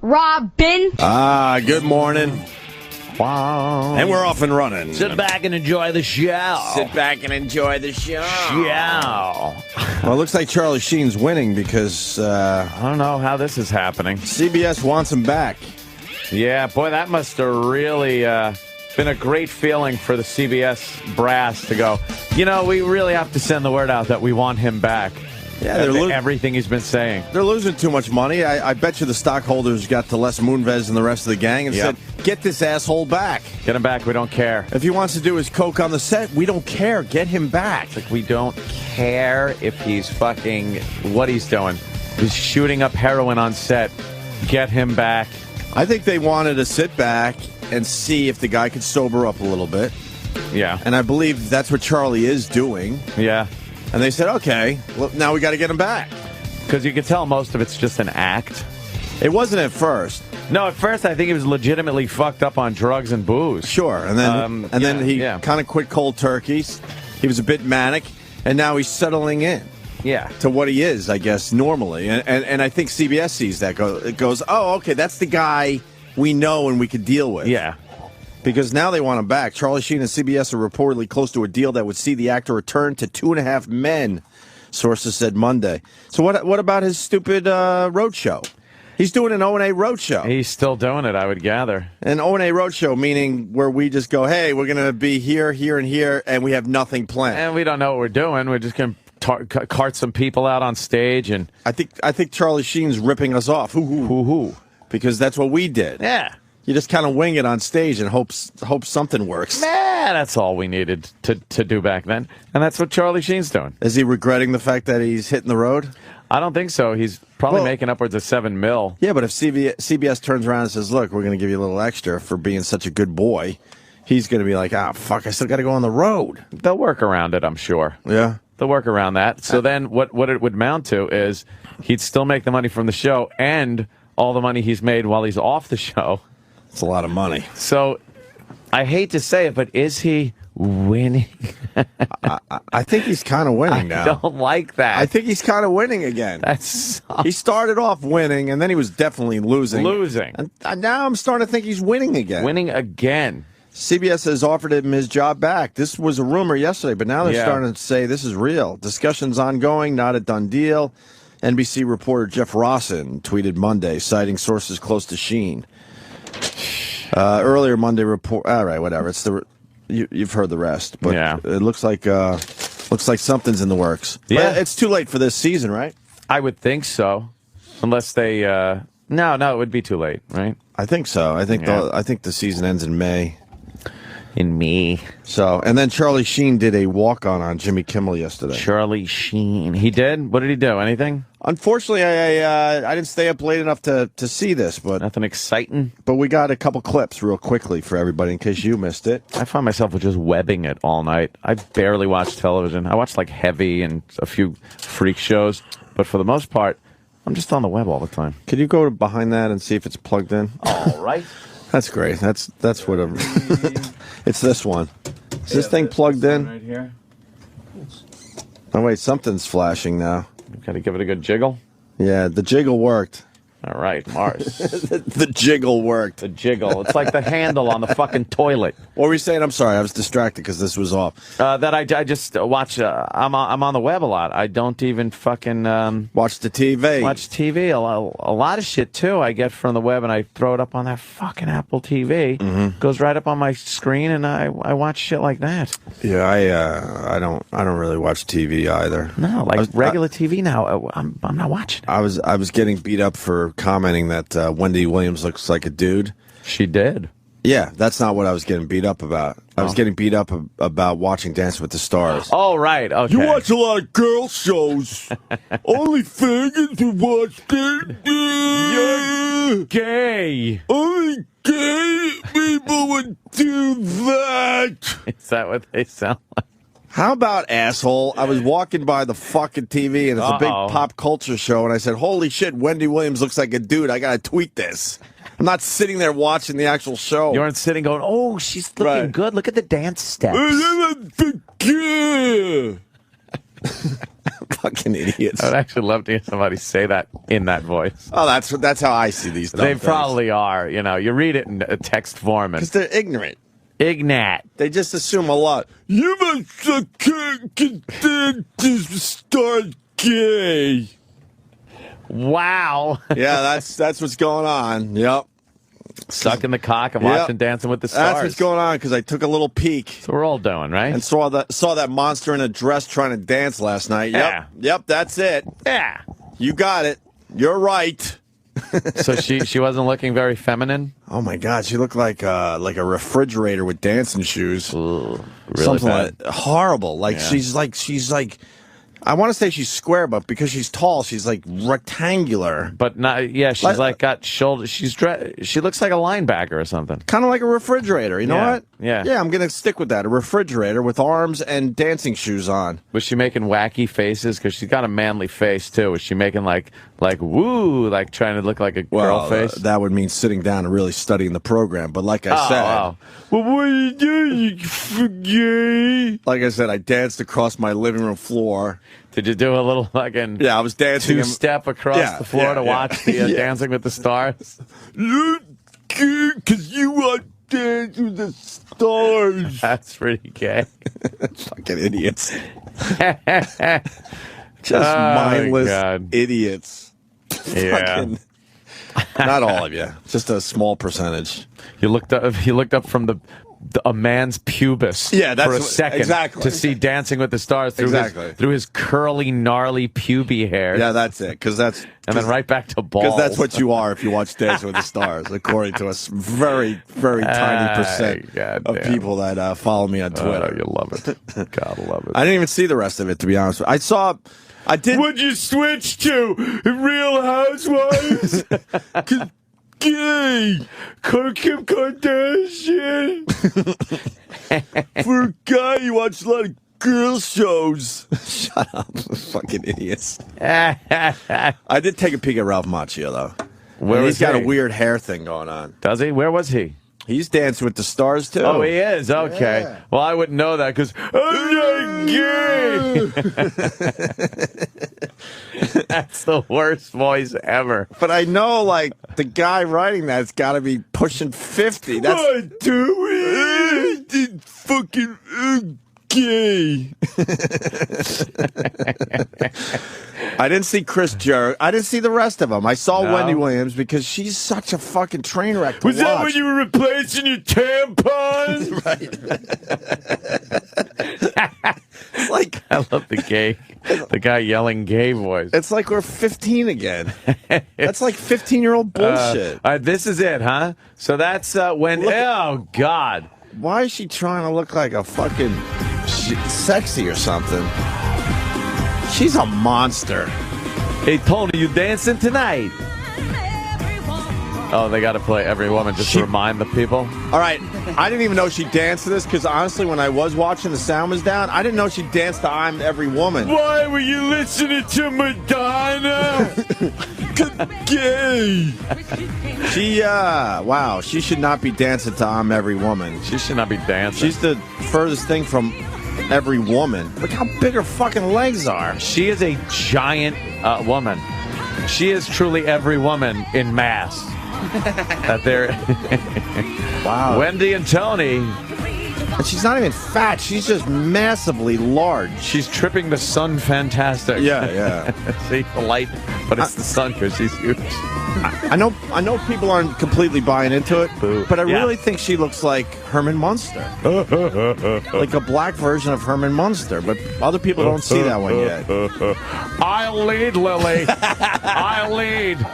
Robin. Good morning. Wow. And we're off and running. Sit back and enjoy the show. Sit back and enjoy the show. Yeah. Well, it looks like Charlie Sheen's winning because I don't know how this is happening. CBS wants him back. Yeah, boy, that must have really been a great feeling for the CBS brass to go, you know, we really have to send the word out that we want him back. Yeah, everything he's been saying. They're losing too much money. I bet you the stockholders got to Les Moonves and the rest of the gang and said, get this asshole back. Get him back. We don't care. If he wants to do his coke on the set, we don't care. Get him back. It's like we don't care if he's fucking what he's doing. He's shooting up heroin on set. Get him back. I think they wanted to sit back and see if the guy could sober up a little bit. Yeah. And I believe that's what Charlie is doing. Yeah. And they said, okay, well, now we got to get him back. Because you can tell most of it's just an act. It wasn't at first. No, at first I think he was legitimately fucked up on drugs and booze. Sure. And then he kind of quit cold turkeys. He was a bit manic. And now he's settling in. Yeah. To what he is, I guess, normally. And I think CBS sees that. It goes, oh, okay, that's the guy we know and we could deal with. Yeah. Because now they want him back. Charlie Sheen and CBS are reportedly close to a deal that would see the actor return to 2.5 Men, sources said Monday. So what about his stupid roadshow? He's doing an O&A roadshow. He's still doing it, I would gather. An O&A roadshow, meaning where we just go, hey, we're going to be here, here, and here, and we have nothing planned. And we don't know what we're doing. We're just going to cart some people out on stage. And I think Charlie Sheen's ripping us off. Hoo-hoo. Because that's what we did. Yeah. You just kind of wing it on stage and hope something works. That's all we needed to do back then. And that's what Charlie Sheen's doing. Is he regretting the fact that he's hitting the road? I don't think so. He's probably making upwards of $7 million. Yeah, but if CBS turns around and says, look, we're going to give you a little extra for being such a good boy, he's going to be like, fuck, I still got to go on the road. They'll work around it, I'm sure. Yeah. They'll work around that. So then what it would amount to is he'd still make the money from the show and all the money he's made while he's off the show. It's a lot of money. So, I hate to say it, but is he winning? I think he's kind of winning now. I don't like that. I think he's kind of winning again. He started off winning, and then he was definitely losing. And now I'm starting to think he's winning again. Winning again. CBS has offered him his job back. This was a rumor yesterday, but now they're starting to say this is real. Discussions ongoing, not a done deal. NBC reporter Jeff Rossen tweeted Monday, citing sources close to Sheen. Earlier Monday report. All right, whatever. It's you've heard the rest, but it looks like something's in the works. Yeah, but it's too late for this season, right? I would think so, unless they. No, it would be too late, right? I think so. I think the season ends in May. In May. So, and then Charlie Sheen did a walk-on Jimmy Kimmel yesterday. Charlie Sheen. He did? What did he do? Anything? Unfortunately, I didn't stay up late enough to see this, but nothing exciting. But we got a couple clips real quickly for everybody in case you missed it. I find myself just webbing it all night. I barely watch television. I watch like Heavy and a few freak shows, but for the most part, I'm just on the web all the time. Could you go behind that and see if it's plugged in? All right. That's great. That's what it's this one. Is this thing plugged in? Right here. Oh wait, something's flashing now. Got to give it a good jiggle. Yeah, the jiggle worked. All right, Mars. The jiggle worked. The jiggle. It's like the handle on the fucking toilet. What were you saying? I'm sorry, I was distracted because this was off. That I just watch. I'm on the web a lot. I don't even fucking watch the TV. Watch TV. A lot of shit too. I get from the web and I throw it up on that fucking Apple TV. Mm-hmm. Goes right up on my screen and I watch shit like that. Yeah, I don't really watch TV either. No, regular TV now. I'm not watching it. I was getting beat up for commenting that Wendy Williams looks like a dude. She did. Yeah, that's not what I was getting beat up about. I was getting beat up about watching Dance with the Stars. Oh, right. Okay. You watch a lot of girl shows. Only faggots who watch it. You're gay. Only gay people would do that. Is that what they sound like? How about asshole? I was walking by the fucking TV, and it's a big pop culture show, and I said, holy shit, Wendy Williams looks like a dude. I got to tweet this. I'm not sitting there watching the actual show. You aren't sitting going, oh, she's looking good. Look at the dance steps. Fucking idiots. I would actually love to hear somebody say that in that voice. Oh, that's how I see these. They probably are. You know, you read it in a text form. Because they're ignorant. Ignat. They just assume a lot. You must can't start gay. Wow. Yeah, that's what's going on. Yep. Sucking the cock and watching Dancing with the Stars. That's what's going on because I took a little peek. So we're all doing, right? And saw that monster in a dress trying to dance last night. Yeah. Yep, that's it. Yeah. You got it. You're right. So she wasn't looking very feminine? Oh my God, she looked like a refrigerator with dancing shoes. Ooh, really Something bad. like horrible. Like she's like I want to say she's square, but because she's tall, she's like rectangular. But not, yeah, she's like got shoulders. She looks like a linebacker or something. Kind of like a refrigerator. You know what? Yeah. Yeah, I'm going to stick with that. A refrigerator with arms and dancing shoes on. Was she making wacky faces? Because she's got a manly face, too. Was she making like woo, like trying to look like a girl face? That would mean sitting down and really studying the program. But like I said, well, what are you doing, you like I said, I danced across my living room floor. Did you do a little fucking I was dancing two-step across the floor to watch the Dancing with the Stars? Because you want Dance with the Stars. That's pretty gay. Fucking idiots. Just mindless idiots. Yeah. Not all of you. Just a small percentage. You looked up from a man's pubis for a second to see Dancing with the Stars through his curly, gnarly pubic hair. Yeah, that's it. And then right back to balls. Because that's what you are if you watch Dancing with the Stars, according to a very, very tiny percent of people that follow me on Twitter. Oh, you love it. Gotta love it. I didn't even see the rest of it, to be honest with you. I did. What'd you switch to? Real Housewives? Gay! Kim Kardashian! For a guy, you watch a lot of girl shows. Shut up, fucking idiots. I did take a peek at Ralph Macchio, though. He's got a weird hair thing going on. Does he? Where was he? He's Dancing with the Stars, too. Oh, he is? Okay. Yeah. Well, I wouldn't know that because I'm not gay. That's the worst voice ever. But I know, like, the guy writing that's got to be pushing 50. That's what do we? Fucking gay. I didn't see Chris Jerk. I didn't see the rest of them. I saw Wendy Williams because she's such a fucking train wreck to watch. Was that when you were replacing your tampons? Right. It's like I love the guy yelling gay voice. It's like we're 15 again. That's like 15-year-old bullshit. All right, this is it, huh? So that's when. Oh God. Why is she trying to look like a fucking sexy or something? She's a monster. Hey, Tony, you dancing tonight? Oh, they got to play Every Woman just to remind the people. All right. I didn't even know she danced to this because, honestly, when I was watching, the sound was down. I didn't know she danced to I'm Every Woman. Why were you listening to Madonna? Gay. Wow. She should not be dancing to I'm Every Woman. She should not be dancing. She's the furthest thing from every woman. Look how big her fucking legs are. She is a giant woman. She is truly every woman in mass. Wow. Wendy and Tony. And she's not even fat. She's just massively large. She's tripping the sun fantastic. Yeah. See the light, but it's the sun because she's huge. I know people aren't completely buying into it, but I really think she looks like Herman Munster. Like a black version of Herman Munster, but other people don't see that one yet. I'll lead, Lily. I'll lead.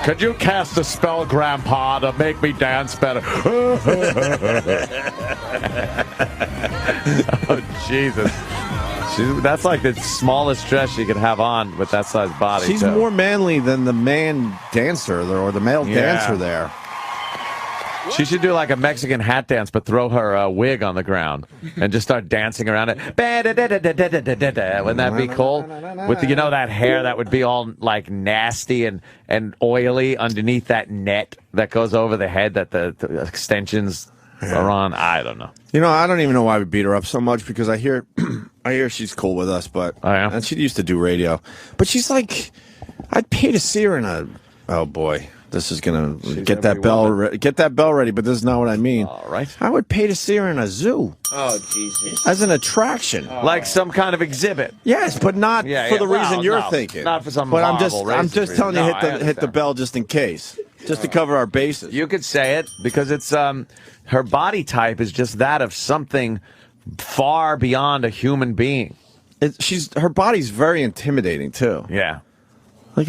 Could you cast a spell, Grandpa, to make me dance better? Oh, Jesus. That's like the smallest dress she could have on with that size body. She's more manly than the man dancer or the male dancer there. She should do like a Mexican hat dance, but throw her wig on the ground and just start dancing around it. Wouldn't that be cool? With that hair that would be all like nasty and oily underneath that net that goes over the head that the extensions are on. I don't know. I don't even know why we beat her up so much because I hear I hear she's cool with us, but and she used to do radio. But she's like, I'd pay to see her in a. Oh boy, this is gonna get that bell ready. But this is not what I mean. All right, I would pay to see her in a zoo. Oh Jesus! As an attraction, like some kind of exhibit. Yes, but not for the reason you're thinking. Not for some. But I'm just telling you, hit the bell just in case, just to cover our bases. You could say it because it's her body type is just that of something far beyond a human being. Her body's very intimidating too. Yeah. Like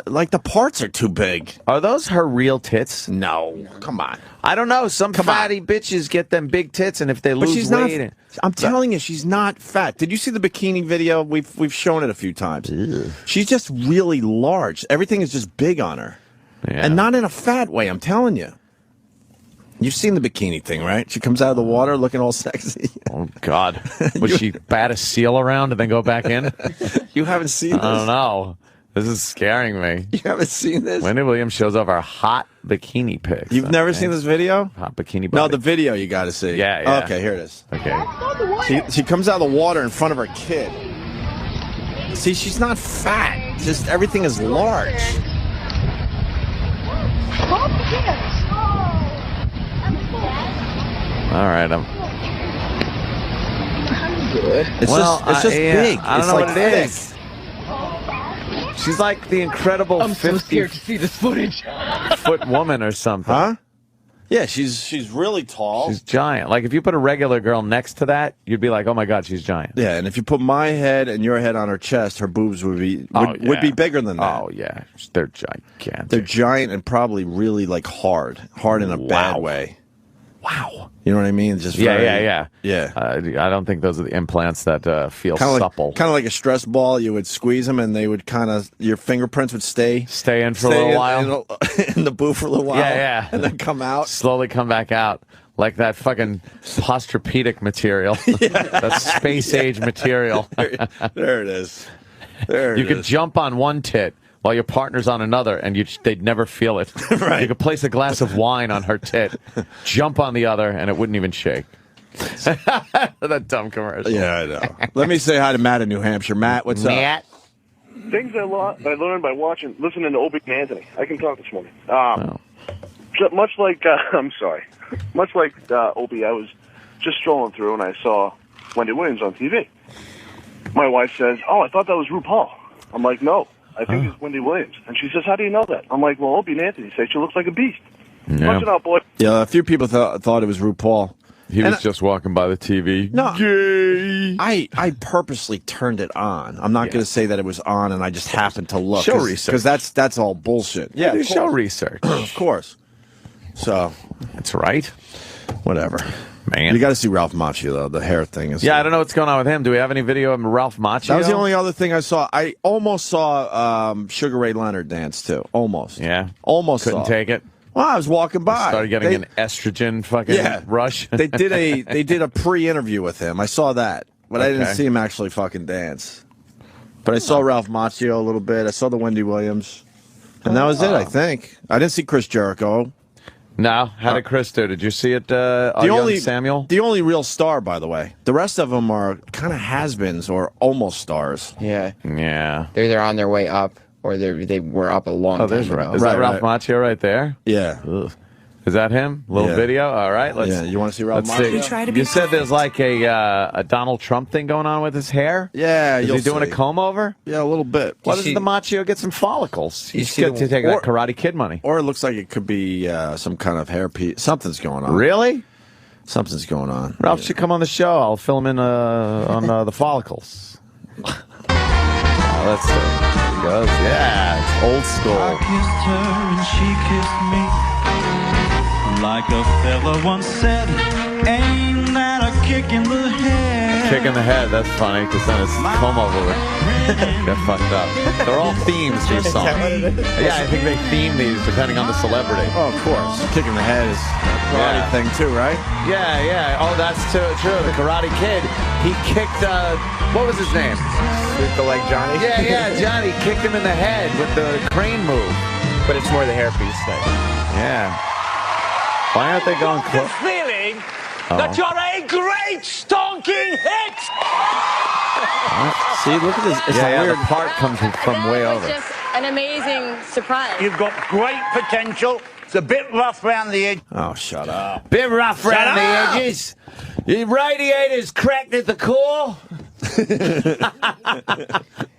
like the parts are too big. Are those her real tits? No, come on. I don't know. Some fatty bitches get them big tits, and if they lose weight, I'm telling you, she's not fat. Did you see the bikini video? We've shown it a few times. Ew. She's just really large. Everything is just big on her, and not in a fat way. I'm telling you. You've seen the bikini thing, right? She comes out of the water looking all sexy. Oh, God. Would she bat a seal around and then go back in? You haven't seen this? I don't know. This is scaring me. You haven't seen this? Wendy Williams shows off our hot bikini pics. You've never seen this video? Hot bikini body. No, the video you got to see. Yeah. Okay, here it is. Okay. She comes out of the water in front of her kid. See, she's not fat. Just everything is large. All right, I'm good. It's just big. I don't know what it is. She's like the incredible 50-foot woman or something. Huh? Yeah, she's really tall. She's giant. Like if you put a regular girl next to that, you'd be like, oh my God, she's giant. Yeah, and if you put my head and your head on her chest, her boobs would be be bigger than that. Oh yeah, they're gigantic. They're giant and probably really like hard in a bad way. Wow. You know what I mean? Just yeah. I don't think those are the implants that feel supple. Kind of like a stress ball. You would squeeze them, and they would your fingerprints would stay in for a little while in the booth for a little while. Yeah, and then come out, slowly come back out, like that fucking posturpedic material, that space age material. There it is. You could jump on one tit while your partner's on another, and they'd never feel it. Right. You could place a glass of wine on her tit, jump on the other, and it wouldn't even shake. That dumb commercial. Yeah, I know. Let me say hi to Matt in New Hampshire. Matt, what's up? Things I learned by listening to Opie and Anthony. I can talk this morning. Much like Opie, I was just strolling through and I saw Wendy Williams on TV. My wife says, "Oh, I thought that was RuPaul." I'm like, "No. I think it's Wendy Williams." And she says, "How do you know that?" I'm like, "Well, Opie and Anthony say she looks like a beast." Yeah. Watch it out, boy. Yeah, a few people thought it was RuPaul. He was just walking by the TV. No, gay. I purposely turned it on. I'm not going to say that it was on and I just happened to look. Show research. Because that's all bullshit. Yeah, show research. Of course. So that's right. Whatever. Man. You got to see Ralph Macchio, though. The hair thing is. Yeah, I don't know what's going on with him. Do we have any video of Ralph Macchio? That was the only other thing I saw. I almost saw Sugar Ray Leonard dance, too. Almost. Yeah. Almost Couldn't take it. Well, I was walking by. Started getting an estrogen fucking rush. they did a pre-interview with him. I saw that, but I didn't see him actually fucking dance. But I saw Ralph Macchio a little bit. I saw the Wendy Williams, and that was it. I think I didn't see Chris Jericho. No, how did Chris do? Did you see it? Young Samuel, the only real star, by the way. The rest of them are kind of has-beens or almost stars. Yeah. They're either on their way up. Or they were up a long time ago. Is that Ralph Macchio right there? Yeah. Ugh. Is that him? Little video? All right. You want to see Ralph Macchio? You said there's like a Donald Trump thing going on with his hair? Yeah. Is he doing a comb over? Yeah, a little bit. Why doesn't the Macchio get some follicles? He's got to take that Karate Kid money. Or it looks like it could be some kind of hair piece. Something's going on. Really? Something's going on. Ralph should come on the show. I'll fill him in on the follicles. Let's see. Goes. Yeah, it's old school. I kissed her and she kissed me. Like a fella once said, ain't that a kick in the head? Kick in the head, that's funny, because then it's comb over. Get fucked up. They're all themes, these songs. Yeah, I think they theme these depending on the celebrity. Oh, of course. Kick in the head is a karate thing, too, right? Yeah. Oh, that's true. The Karate Kid, he kicked, what was his name? The leg Johnny? Yeah, Johnny kicked him in the head with the crane move. But it's more the hairpiece thing. Yeah. Why aren't they going close? Feeling that you're a great stonking hit. See, look at this. It's a weird the part comes from way over. It was just an amazing surprise. You've got great potential. It's a bit rough around the edge. Oh, shut up. Bit rough around the edges. Your radiator's cracked at the core.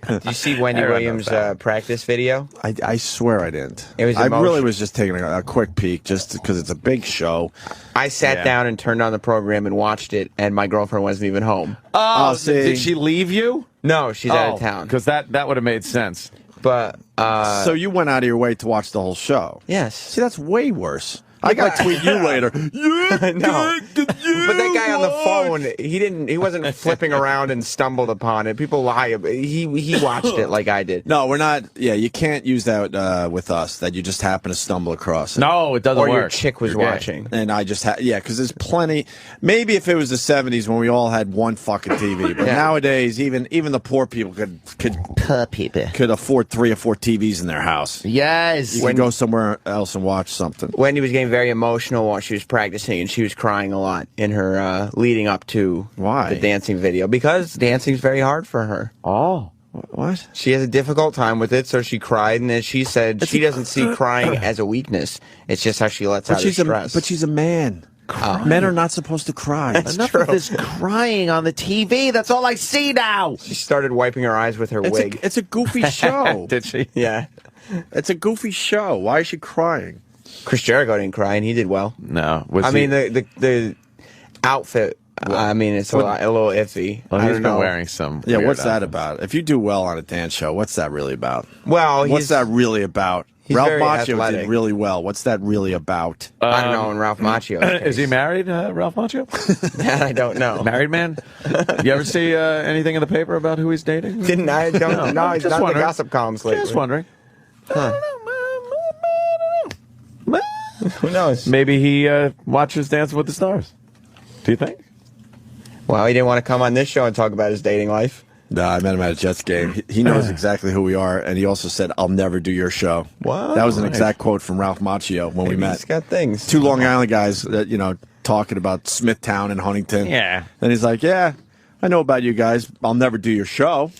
Did you see Wendy Williams' practice video? I swear I didn't. It was I really emotional. was just taking a quick peek just because it's a big show. I sat down and turned on the program and watched it, and my girlfriend wasn't even home. Oh, see. did she leave you? No, she's out of town. Because that would have made sense. But So you went out of your way to watch the whole show? yes, See, that's way worse. I gotta tweet you later. no. But that guy on the phone, he wasn't flipping around and stumbled upon it. People lie. He watched it like I did. No, we're not. Yeah, you can't use that with us. That you just happen to stumble across it. No, it doesn't Or work. your chick was You're gay. watching. And I just because there's plenty. Maybe if it was the '70s when we all had one fucking TV, but nowadays even the poor people could afford 3 or 4 TVs in their house. Yes. You could go somewhere else and watch something. Wendy was getting very emotional while she was practicing, and she was crying a lot in her leading up to Why? the dancing video, because dancing's very hard for her. Oh. What? She has a difficult time with it, so she cried, and as she said, she doesn't see crying as a weakness. It's just how she lets out her stress. But she's a man. Men are not supposed to cry. Enough of this crying on the TV. That's all I see now. She started wiping her eyes with her wig. It's a goofy show. Did she? Yeah. It's a goofy show. Why is she crying? Chris Jericho didn't cry, and he did well. No. I mean, the outfit, I mean, it's a little iffy. Well, I he's don't been know. wearing some. Yeah, weird what's that outfit. about? If you do well on a dance show, what's that really about? Well, What's that really about? he's Ralph very Macchio did athletic. really well. What's that really about? I don't know, in Ralph Macchio. Is he married, Ralph Macchio? That I don't know. Married man? You ever see anything in the paper about who he's dating? Didn't I? Don't know. He's Just not in the wondering. gossip columns lately. Just wondering. Who knows? Maybe he watches Dancing with the Stars. Do you think? Well, he didn't want to come on this show and talk about his dating life. No, I met him at a Jets game. He knows exactly who we are, and he also said, "I'll never do your show." Wow, that was an nice. exact quote from Ralph Macchio when we Maybe met. he's got things. 2 Long Island guys that talking about Smithtown and Huntington. Yeah. And he's like, "Yeah, I know about you guys. I'll never do your show."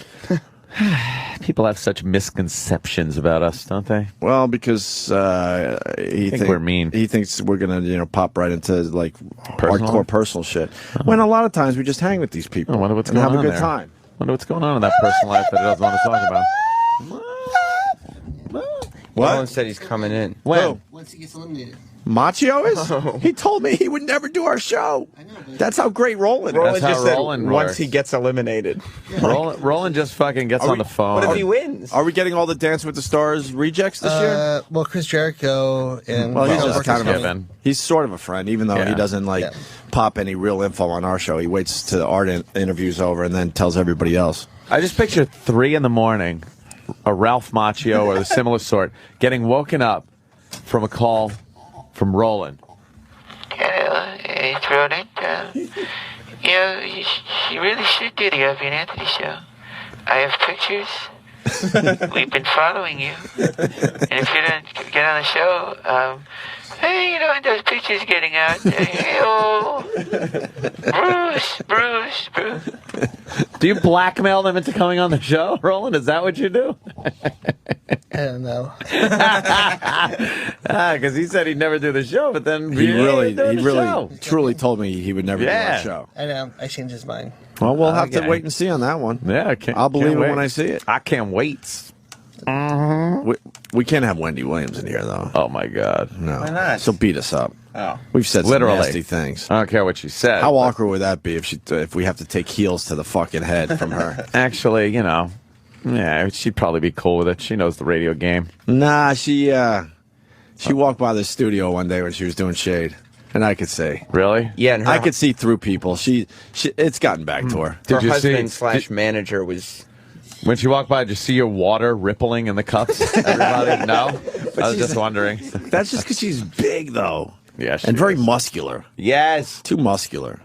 People have such misconceptions about us, don't they? Well, because he think we're mean. He thinks we're gonna, pop right into like Personal? hardcore personal shit. When a lot of times we just hang with these people I wonder what's and going have on a good there. time. Wonder what's going on in that personal life that he doesn't want to talk about. Nolan said he's coming in. When? Once he gets eliminated. Macchio is? He told me he would never do our show. I know, but That's how great Roland is. That's how just said Roland once works. he gets eliminated. Roland just fucking gets on the phone. What if he wins? Are we getting all the Dance with the Stars rejects this year? Well, Chris Jericho and Well, he's Michelle just kind of Parker's given. he's sort of a friend, even though he Yeah. doesn't pop any real info on our show. He waits till the art interview's over and then tells everybody else. I just picture 3 a.m, a Ralph Macchio or the similar sort getting woken up from a call from Roland. Hello, it's Roland. You really should do the Opie and Anthony show. I have pictures. We've been following you. And if you don't get on the show, hey, those pictures getting out. Bruce. Do you blackmail them into coming on the show, Roland? Is that what you do? I don't know. Because he said he'd never do the show, but then He really show. truly told me he would never do Yeah. our show. I know. I changed his mind. Well, we'll have to Okay. wait and see on that one. Yeah, I can't. I'll believe can't it wait. when I see it. I can't wait. We can't have Wendy Williams in here, though. Oh my God! No. Why not? She'll beat us up. Oh. We've said Literally. some nasty things. I don't care what she said. How awkward would that be if we have to take heels to the fucking head from her? Actually, yeah, she'd probably be cool with it. She knows the radio game. Nah, she walked by the studio one day when she was doing Shade, and I could see. Really? Yeah, and I could see through people. She it's gotten back to her. her Did you see husband / manager was. when she walked by? Did you see your water rippling in the cups? Everybody, no. I was just wondering. That's just because she's big, though. Yeah, she and very is. muscular. Yes. Too muscular.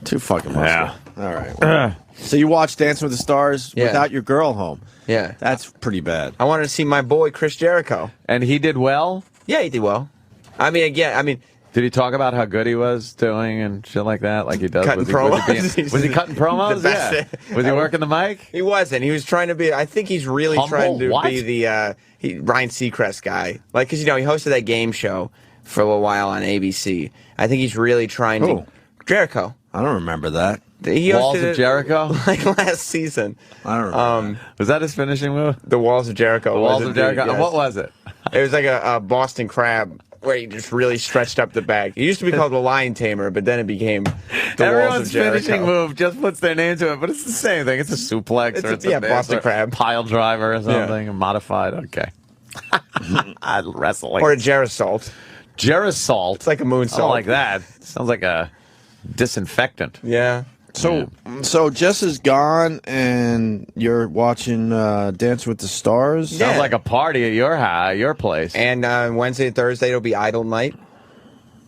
Too fucking muscular. Yeah. All right. well. So you watched Dancing with the Stars Yeah. without your girl home. Yeah. That's pretty bad. I wanted to see my boy Chris Jericho. And he did well. Yeah, he did well. I mean, again, Did he talk about how good he was doing and shit like that? Like he does? Cutting promos? Was he cutting promos? The best. Yeah. Was he working the mic? He wasn't. He was trying to be. I think he's really Humble? trying to What? be the Ryan Seacrest guy. Like, because he hosted that game show for a little while on ABC. I think he's really trying to. Jericho. I don't remember that. He hosted Walls of it, Jericho? like last season. I don't remember. Was that his finishing move? The Walls of Jericho. The Walls of Jericho. Yes. What was it? It was like a Boston Crab where he just really stretched up the back. It used to be called the Lion Tamer, but then it became the Walls Everyone's of Jericho. finishing move just puts their name to it, but it's the same thing. It's a suplex It's or a- it's yeah, a Boston Crab. pile driver or something, modified. Okay. Wrestling. Or a Gerisalt. Gerisalt. It's like a I moonsault. don't like that. Sounds like a disinfectant. Yeah. So Jess is gone, and you're watching Dance with the Stars. Yeah. Sounds like a party at your place. And Wednesday and Thursday it'll be Idol night.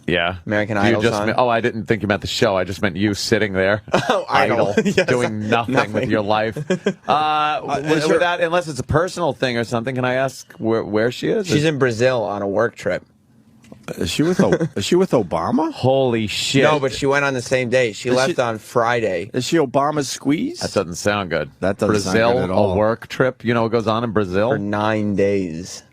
Yeah. American You Idol's just on. Oh, I didn't think you meant the show. I just meant you sitting there. Oh, Idol. Yes. Doing nothing with your life. Without, unless it's a personal thing or something, can I ask where she is? She's in Brazil on a work trip. Is she with Obama? Holy shit. No, but she went on the same day. She left on Friday. Is she Obama's squeeze? That doesn't sound good. That doesn't sound Brazil, good at all. a work trip. You know what goes on in Brazil? For 9 days.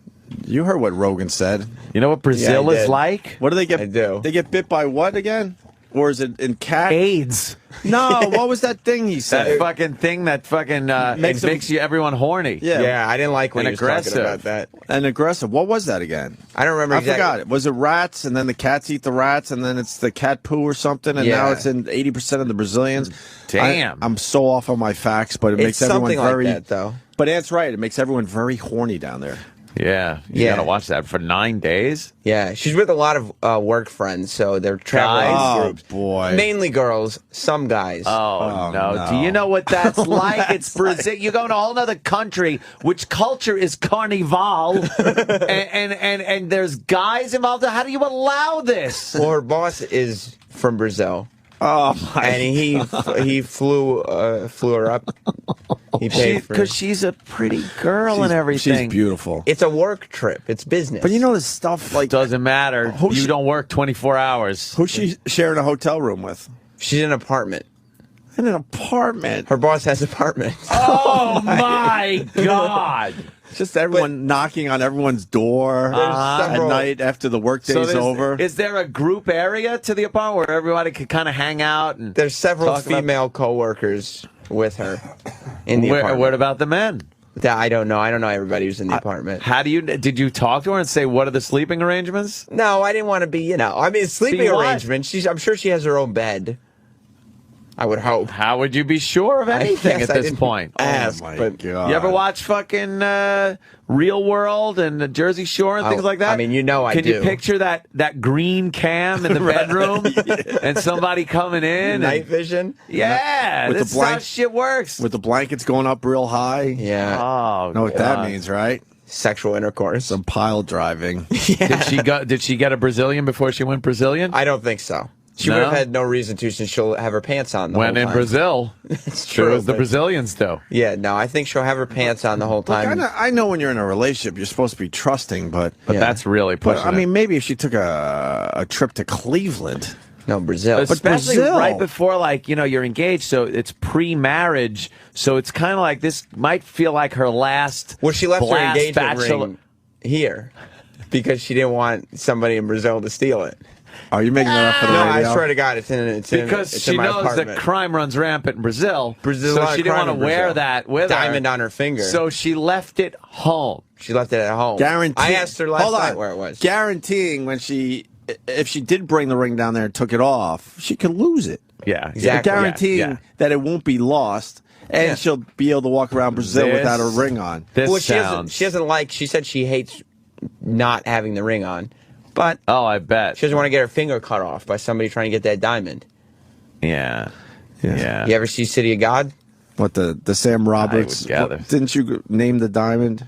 You heard what Rogan said. You know what Brazil Yeah, I is did. like? What do they get? I do. They get bit by what again? Or is it in cat? AIDS. No, what was that thing he That said? fucking thing that fucking makes you everyone horny. Yeah. Yeah, I didn't like when And he was aggressive. talking about that. And aggressive. What was that again? I don't remember I exactly. forgot it. Was it rats, and then the cats eat the rats, and then it's the cat poo or something, and Yeah. now it's in 80% of the Brazilians? Damn. I'm so off on my facts, but it It's makes everyone something very. like that, though. But Ant's right. It makes everyone very horny down there. Yeah. You Yeah. gotta watch that for 9 days. Yeah, she's with a lot of work friends, so they're traveling Guys? in Oh, groups. boy. Mainly girls, some guys. Oh, no. no. Do you know what that's like? It's Brazil. You go to a whole other country, which culture is carnival, and there's guys involved. How do you allow this? Well, her boss is from Brazil, Oh my! and he flew her up. He paid for it. Because she's a pretty girl and everything. She's beautiful. It's a work trip. It's business. But you know this stuff like Doesn't matter. Who's You she- don't work 24 hours. who's she sharing a hotel room with? she's in an apartment. In an apartment. Her boss has an apartment. Oh, my God. Just everyone knocking on everyone's door at several- night after the workday's there's- over. Is there a group area to the apartment where everybody could kind of hang out? And There's several talk about- female coworkers with her in the apartment. What about the men? That I don't know. I don't know everybody who's in the apartment. How did you talk to her and say, what are the sleeping arrangements? No, I didn't want to be, I mean, sleeping Be what? arrangement. I'm sure she has her own bed. I would hope. How would you be sure of anything guess at I this didn't point? ask, oh my but God. You ever watch fucking Real World and the Jersey Shore and things like that? I mean, I Can do. you picture that green cam in the bedroom and somebody coming in? Night And, vision? yeah, With the this is how blank- shit works. With the blankets going up real high. Yeah. Oh, Know what that God. means, right? Sexual intercourse. Some pile driving. Did she get a Brazilian before she went Brazilian? I don't think so. She No? would have had no reason to, since she'll have her pants on the When whole in time. Brazil, It's true true. as the but- Brazilians do. Yeah, no, I think she'll have her pants on the whole Look, time. I know when you're in a relationship, you're supposed to be trusting, but But Yeah. that's really but pushing I mean, it. maybe if she took a trip to Cleveland. No, Brazil. Especially Brazil. right before, you're engaged, so it's pre-marriage, so it's kind of like this might feel like her last. Well, she left her blast engagement bachelor- ring here because she didn't want somebody in Brazil to steal it. Are you making that up for the No, radio? I swear to God, it's Because it's she in my knows apartment. that crime runs rampant in Brazil. Brazil, a so lot of she didn't crime want to in wear Brazil. that with Diamond her. on her finger. So she left it home. She left it at home. Guarantee. I asked her last Hold night on. where it was. Guaranteeing if she did bring the ring down there and took it off, she could lose it. Yeah, Exactly. Guaranteeing Yeah. that it won't be lost, and Yeah. she'll be able to walk around Brazil This- without her ring on. This Well, she sounds. doesn't like. She said she hates not having the ring on, but Oh, I bet. she doesn't want to get her finger cut off by somebody trying to get that diamond. Yeah. Yeah. You ever see City of God? What the Sam Roberts? would gather. Didn't you name the diamond?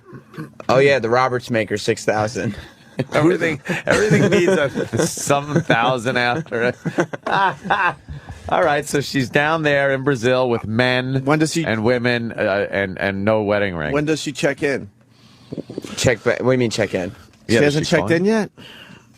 Oh yeah, the Roberts Maker 6000. Everything needs a some thousand after it. All right, so she's down there in Brazil with men When does she- and women and no wedding ring. When does she check in? Check back. What do you mean check in? She Yeah, hasn't she's checked fine. in yet.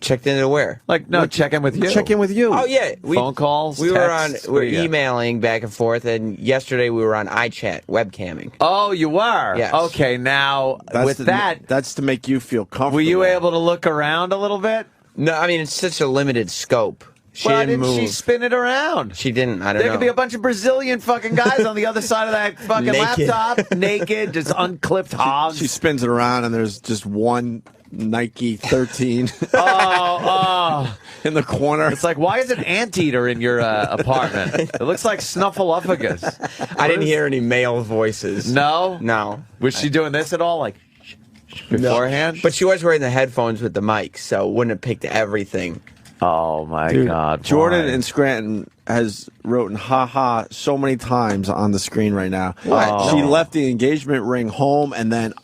Checked into where? Like, no, check in with you. Check in with you. Oh yeah, Phone calls, We texts? were What do you got? emailing back and forth, and yesterday we were on iChat webcamming. Oh, you were? Yes. Okay, now, That's to make you feel comfortable. were you able to look around a little bit? No, I mean it's such a limited scope. Why didn't didn't she move. spin it around? She didn't. I don't There know. could be a bunch of Brazilian fucking guys on the other side of that fucking Naked. laptop, naked, just unclipped hogs. She spins it around, and there's just one Nike 13 oh. in the corner. It's like, why is an anteater in your apartment? It looks like Snuffleupagus. I didn't hear any male voices. No? No. Was she doing this at all? Like, beforehand? But she was wearing the headphones with the mic, so wouldn't have picked everything. Oh, my Dude, God. Jordan why? in Scranton has written "ha-ha" so many times on the screen right now. What? She No. left the engagement ring home, and then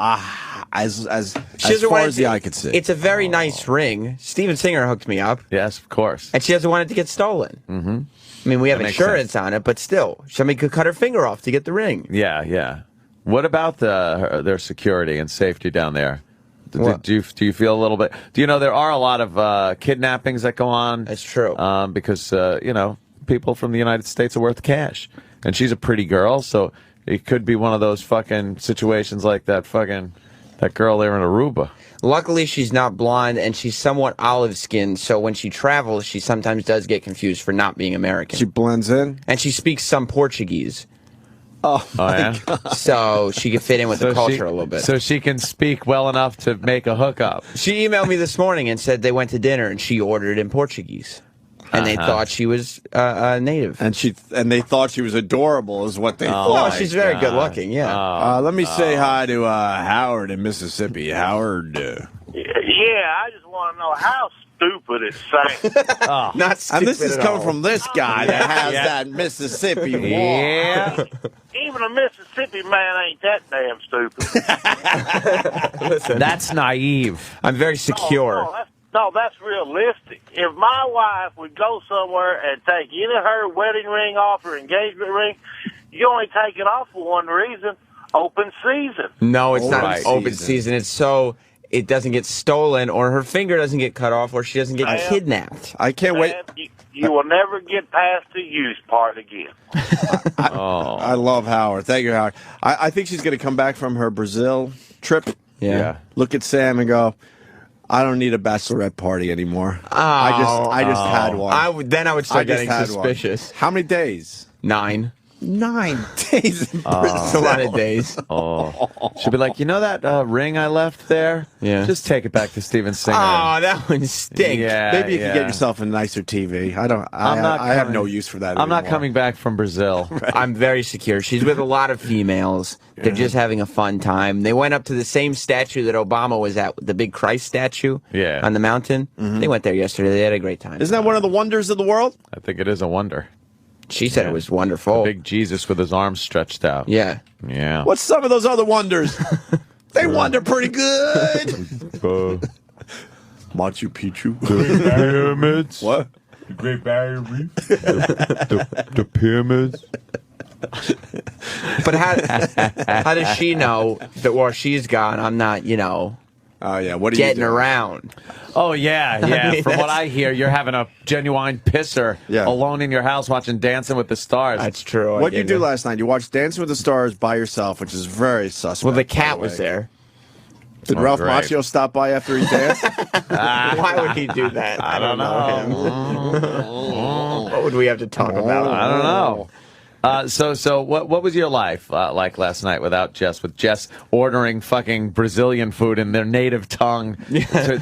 as doesn't far want as it the to- eye could see. It's a very nice ring. Steven Singer hooked me up, Yes, of course. and she doesn't want it to get stolen. Mm-hmm. I mean, we have That makes insurance sense. on it, but still, somebody could cut her finger off to get the ring. Yeah, yeah. What about their security and safety down there? What? Do you feel a little bit? Do you know there are a lot of kidnappings that go on? That's true. Because people from the United States are worth cash, and she's a pretty girl, so it could be one of those fucking situations like that girl there in Aruba. Luckily, she's not blonde, and she's somewhat olive-skinned, so when she travels, she sometimes does get confused for not being American. She blends in. And she speaks some Portuguese, Oh, Yeah. so she could fit in with the culture a little bit. So she can speak well enough to make a hookup. She emailed me this morning and said they went to dinner, and she ordered in Portuguese. And they thought she was native. and they thought she was adorable, is what they Oh, thought. she's very good looking, yeah. Let me say hi to Howard in Mississippi. Howard. Yeah, I just want to know how stupid it sounds. Not stupid And this is at coming all. from this guy that has Yeah. that Mississippi walk. Yeah. Even a Mississippi man ain't that damn stupid. Listen, That's naive. I'm very secure. That's realistic. If my wife would go somewhere and take either her wedding ring off or engagement ring, you only take it off for one reason: open season. No, it's not Right. open season. It's so it doesn't get stolen, or her finger doesn't get cut off, or she doesn't get kidnapped. I can't wait. Man, you will never get past the use part again. I love Howard. Thank you, Howard. I think she's going to come back from her Brazil trip. Yeah. Look at Sam and go, I don't need a bachelorette party anymore. I just had one. Then I would start I just getting had suspicious. One. How many days? 9. 9 days in Brazil. It's a lot of days. Oh. She'll be like, you know that ring I left there? Yeah. Just take it back to Steven Singer. Oh, that one stinks. Yeah, Maybe you yeah. can get yourself a nicer TV. I have no use for that I'm not anymore. coming back from Brazil. I'm very secure. She's with a lot of females. They're just having a fun time. They went up to the same statue that Obama was at, the big Christ statue on the mountain. They went there yesterday. They had a great time. Isn't that one of the wonders of the world? I think it is a wonder. She said it was wonderful. Big Jesus with his arms stretched out. Yeah. Yeah. What's some of those other wonders? They wonder pretty good. Machu Picchu. The pyramids. What? The Great Barrier Reef. the pyramids. But how does she know that while she's gone, I'm not, Oh, yeah. What are getting you doing? around? Oh, yeah, yeah. mean, From what that's- I hear, you're having a genuine pisser alone in your house watching Dancing with the Stars. That's true. What'd you do last night? You watched Dancing with the Stars by yourself, which is very suspect. Well, the by cat the was way. there. Did Oh, Ralph great. Macchio stop by after he danced? Why would he do that? I don't know. him. What would we have to talk about? I don't know. So what was your life like last night with Jess ordering fucking Brazilian food in their native tongue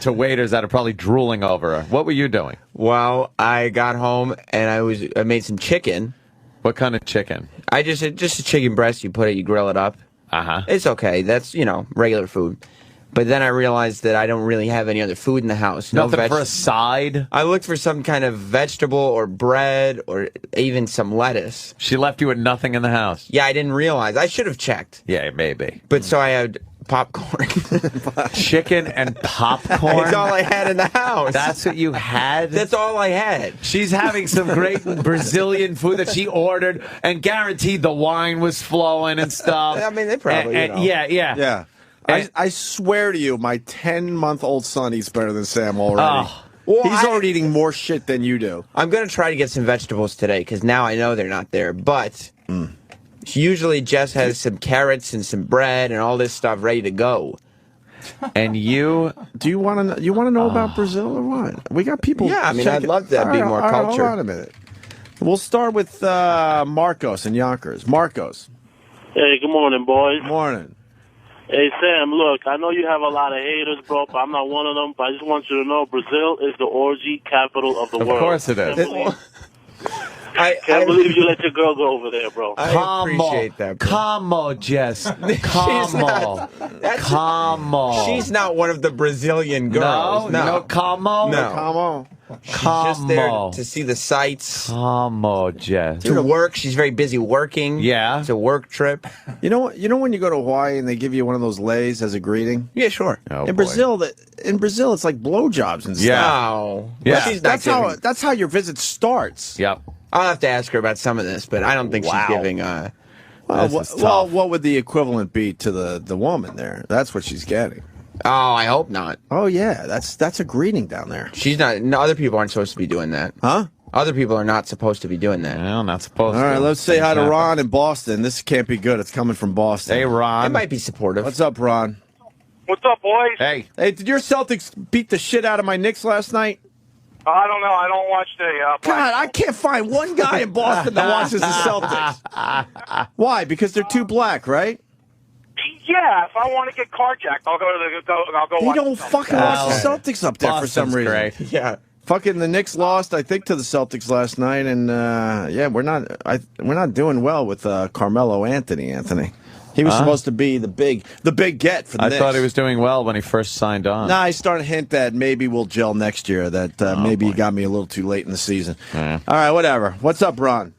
to waiters that are probably drooling over her? What were you doing? Well, I got home and I made some chicken. What kind of chicken? I just a chicken breast. You grill it up. Uh-huh. It's okay. That's regular food. But then I realized that I don't really have any other food in the house. Nothing for a side? I looked for some kind of vegetable or bread or even some lettuce. She left you with nothing in the house? Yeah, I didn't realize. I should have checked. Yeah, maybe. But so I had popcorn. Chicken and popcorn? That's all I had in the house. That's what you had? That's all I had. She's having some great Brazilian food that she ordered and guaranteed the wine was flowing and stuff. I mean, they probably, Yeah. Yeah. I swear to you, my 10-month-old son eats better than Sam already. Oh. Well, He's already eating more shit than you do. I'm going to try to get some vegetables today because now I know they're not there. But usually Jess has some carrots and some bread and all this stuff ready to go. And you... Do you want to know about Brazil or what? We got people... Yeah, I mean, I'd love to be more cultured. Hold on a minute. We'll start with Marcos and Yonkers. Marcos. Hey, good morning, boys. Morning. Hey, Sam, look, I know you have a lot of haters, bro, but I'm not one of them. But I just want you to know Brazil is the orgy capital of the world. Of course it is. I can't believe you let your girl go over there, bro. I appreciate that, bro. Come on, Jess. Come on. She's not one of the Brazilian girls. No, come on. No. Come on. She's just there to see the sights. Come on, Jess. To work. She's very busy working. Yeah. It's a work trip. You know when you go to Hawaii and they give you one of those leis as a greeting? Yeah, sure. Oh, in Brazil, it's like blowjobs and stuff. Yeah. Oh. Yeah. That's how your visit starts. Yep. I'll have to ask her about some of this, but I don't think she's giving... Well, what would the equivalent be to the woman there? That's what she's getting. Oh, I hope not. Oh, yeah. That's a greeting down there. She's not... No, other people aren't supposed to be doing that. Huh? Other people are not supposed to be doing that. No, not supposed to. All right, let's say hi to Ron in Boston. This can't be good. It's coming from Boston. Hey, Ron. It might be supportive. What's up, Ron? What's up, boys? Hey, did your Celtics beat the shit out of my Knicks last night? I don't know. I don't watch the... God, I can't find one guy in Boston that watches the Celtics. Why? Because they're too black, right? Yeah, if I want to get carjacked, I'll go They watch don't fucking watch the Celtics up there for some reason. Great. Yeah. Fucking the Knicks lost, I think, to the Celtics last night, and we're not doing well with Carmelo Anthony. He was supposed to be the big get for the Knicks. I thought he was doing well when he first signed on. Nah, he's starting to hint that maybe we'll gel next year. That maybe he got me a little too late in the season. Yeah. All right, whatever. What's up, Ron?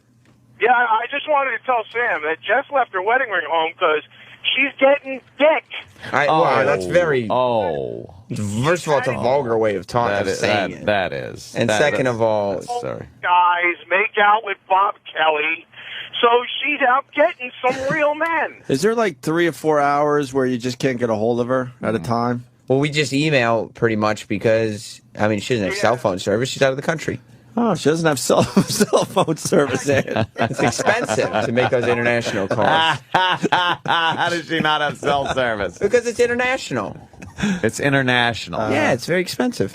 Yeah, I just wanted to tell Sam that Jess left her wedding ring home because she's getting dick. Wow, that's very... Oh. First of all, it's a vulgar way of saying it. That is. And second of all... Sorry. Guys make out with Bob Kelly, so she's out getting some real men. Is there like 3 or 4 hours where you just can't get a hold of her at a time? Well, we just email pretty much because, I mean, she doesn't have cell phone service. She's out of the country. Oh, she doesn't have cell phone service. It's expensive to make those international calls. How does she not have cell service? Because it's international. It's international. Yeah, it's very expensive.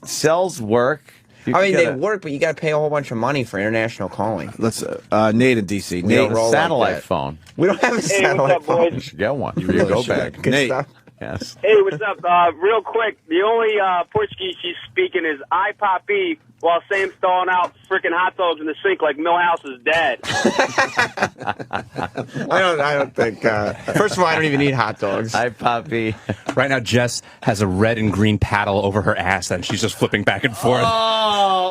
Cells work? I mean, they work, but you got to pay a whole bunch of money for international calling. Let's Nate in D.C. We don't roll satellite like phone. We don't have a satellite phone. You should get one. You go back. Nate. Stuff. Yes. Hey, what's up? Real quick, the only Portuguese she's speaking is "I papi," while Sam's throwing out freaking hot dogs in the sink like Millhouse's dad. I don't think. First of all, I don't even eat hot dogs. "I papi." Right now, Jess has a red and green paddle over her ass, and she's just flipping back and forth. Oh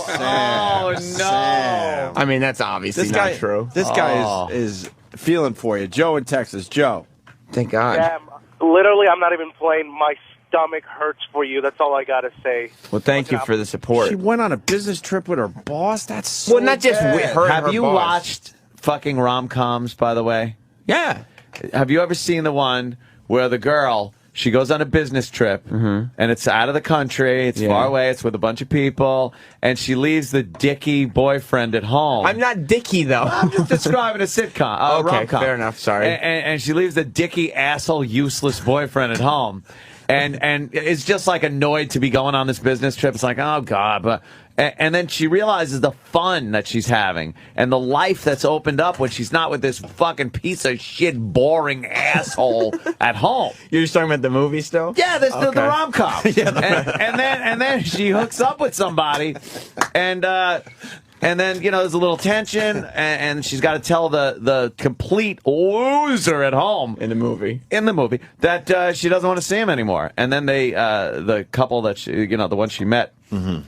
no! Sam. I mean, that's obviously not true. This guy is feeling for you. Joe in Texas. Joe. Thank God. Yeah, literally, I'm not even playing. My stomach hurts for you. That's all I got to say. Well, thank you for the support. She went on a business trip with her boss? That's so Well, not just with her. Have you watched fucking rom-coms, by the way? Yeah. Have you ever seen the one where the girl... She goes on a business trip, and it's out of the country. It's far away. It's with a bunch of people, and she leaves the dicky boyfriend at home. I'm not dicky, though. I'm just describing a sitcom, okay, rom-com. fair enough. Sorry. And she leaves the dicky, asshole, useless boyfriend at home, and is just like annoyed to be going on this business trip. It's like, oh God, but. And then she realizes the fun that she's having and the life that's opened up when she's not with this fucking piece of shit, boring asshole at home. You're just talking about the movie still? Yeah, the rom-com. and then she hooks up with somebody, and then, there's a little tension, and she's got to tell the complete loser at home in the movie that she doesn't want to see him anymore. And then the couple that she, the one she met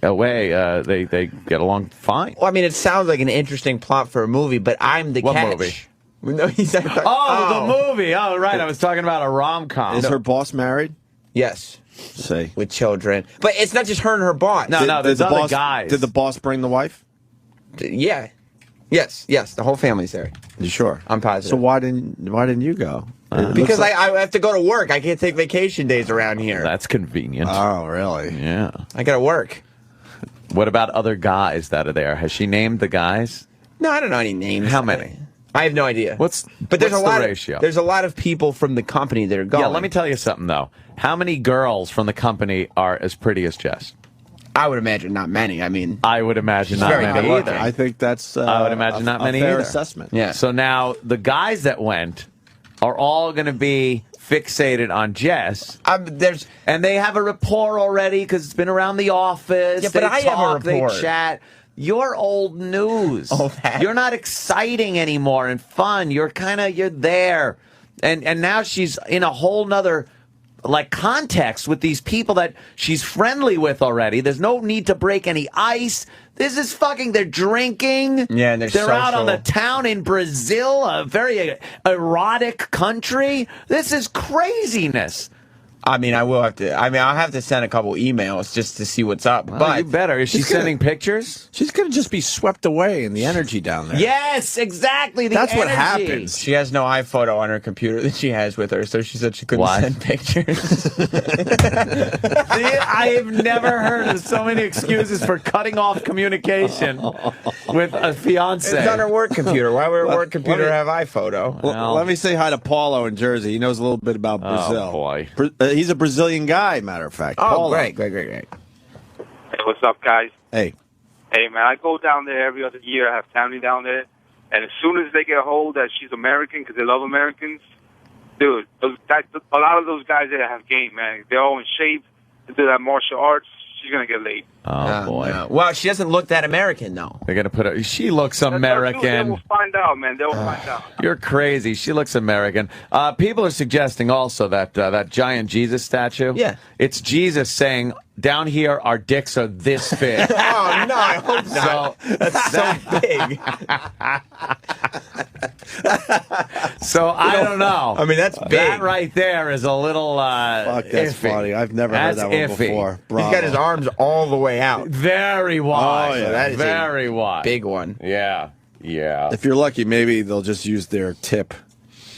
away, they get along fine. Well, I mean, it sounds like an interesting plot for a movie, but I'm the What catch. movie? No, the movie. Oh, right. I was talking about a rom-com. Is her boss married? Yes. Say. With children. But it's not just her and her boss. No, there's other guys. Did the boss bring the wife? Yeah. Yes. The whole family's there. You sure? I'm positive. So why didn't you go? Because I have to go to work. I can't take vacation days around here. That's convenient. Oh, really? Yeah. I got to work. What about other guys that are there? Has she named the guys? No, I don't know any names. How many? I have no idea. But there's what's a lot the ratio? There's a lot of people from the company that are going. Yeah, let me tell you something, though. How many girls from the company are as pretty as Jess? I would imagine not many. I mean, I would imagine not very many good-looking. either. I think that's I would imagine not many fair either. assessment. Yeah. So now the guys that went are all going to be fixated on Jess. And they have a rapport already because it's been around the office. Yeah, but they I have a talk, rapport. They chat. You're old news. You're not exciting anymore and fun. You're there. And now she's in a whole nother context with these people that she's friendly with already. There's no need to break any ice. This is they're drinking. Yeah, and they're out on the town in Brazil, a very erotic country. This is craziness. I mean, I'll have to send a couple emails just to see what's up. But you better. Is she sending pictures? She's going to just be swept away in the energy down there. Yes, exactly. That's what happens. She has no iPhoto on her computer that she has with her, so she said she couldn't send pictures. See, I've never heard of so many excuses for cutting off communication with a fiance. It's on her work computer. Why would her work computer have iPhoto? Well, let me say hi to Paulo in Jersey. He knows a little bit about Brazil. Oh, boy. He's a Brazilian guy, matter of fact. Oh, Paulo. great. Hey, what's up, guys? Hey. Hey, man, I go down there every other year. I have family down there. And as soon as they get a hold that she's American, because they love Americans, dude, a lot of those guys there have game, man. They're all in shape. They do that martial arts. She's going to get laid. Oh, boy. No. Well, she doesn't look that American, though. They're going to put her. She looks American. They will find out, man. They'll find out. You're crazy. She looks American. People are suggesting also that that giant Jesus statue. Yeah. It's Jesus saying, down here, our dicks are this big. Oh, no, I hope not. That's so big. So I don't know. I mean, that's big. That right there is a little Fuck, that's iffy. funny. I've never heard that one iffy. before. Bravo. He's got his arms all the way out. Very wide. Oh, yeah. That is Very wide. Big one. Yeah. Yeah. If you're lucky, maybe they'll just use their tip.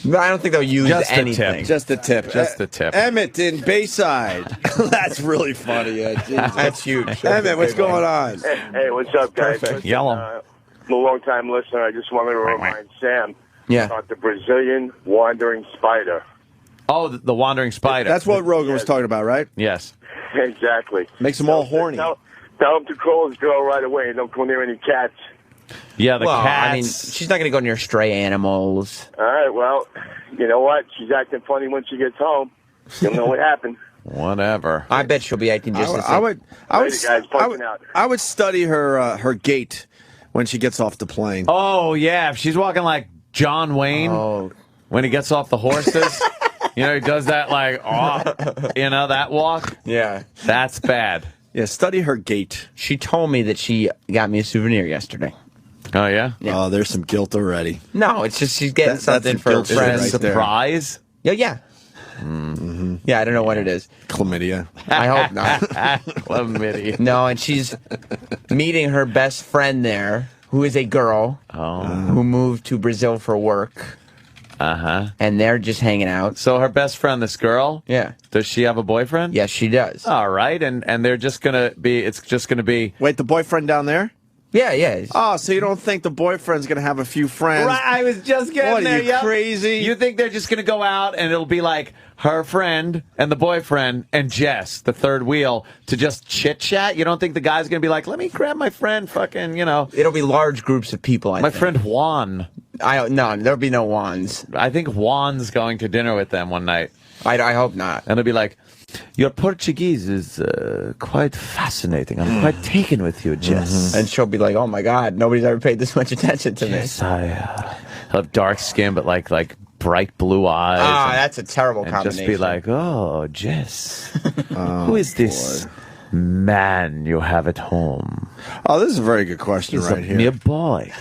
No, I don't think they'll use Just the anything. tip. Just the tip. Just the tip. Emmett in Bayside. That's really funny. That's huge. Emmett, what's going on? Hey, what's up, guys? Perfect. Yell 'em. I'm a long-time listener. I just wanted to remind Sam Yeah. about the Brazilian wandering spider. Oh, the wandering spider. That's what Rogan was talking about, right? Yes. Exactly. Makes them all horny. Tell him to call his girl right away and don't go near any cats. Yeah, the Well, cats. I mean, she's not going to go near stray animals. All right, well, you know what? She's acting funny when she gets home. You'll know what happened. Whatever. I bet she'll be acting just the same. I would study her gait when she gets off the plane. Oh, yeah. If she's walking like John Wayne when he gets off the horses. He does that that walk. Yeah. That's bad. Yeah, study her gait. She told me that she got me a souvenir yesterday. Oh, yeah? Oh, there's some guilt already. No, it's just she's getting something for her guilt friends. right there. Surprise? Yeah. Mm-hmm. Yeah, I don't know what it is. Chlamydia. I hope not. Chlamydia. No, and she's meeting her best friend there, who is a girl who moved to Brazil for work. Uh-huh. And they're just hanging out. So her best friend, this girl? Yeah. Does she have a boyfriend? Yes, she does. All right, and they're just going to be, it's just going to be... Wait, the boyfriend down there? Yeah. Oh, so you don't think the boyfriend's going to have a few friends? Right, I was just getting what, there. Are you crazy? You think they're just going to go out and it'll be like her friend and the boyfriend and Jess, the third wheel, to just chit-chat? You don't think the guy's going to be like, let me grab my friend, fucking, It'll be large groups of people, I think. friend Juan. No, there'll be no Juans. I think Juan's going to dinner with them one night. I hope not. And they'll be like, your Portuguese is quite fascinating. I'm quite taken with you, Jess. Mm-hmm. And she'll be like, oh my God, nobody's ever paid this much attention to me. Yes, I have dark skin, but like bright blue eyes. That's a terrible combination. Just be like, oh, Jess, who is this man you have at home? Oh, this is a very good question He's right a here. mere boy.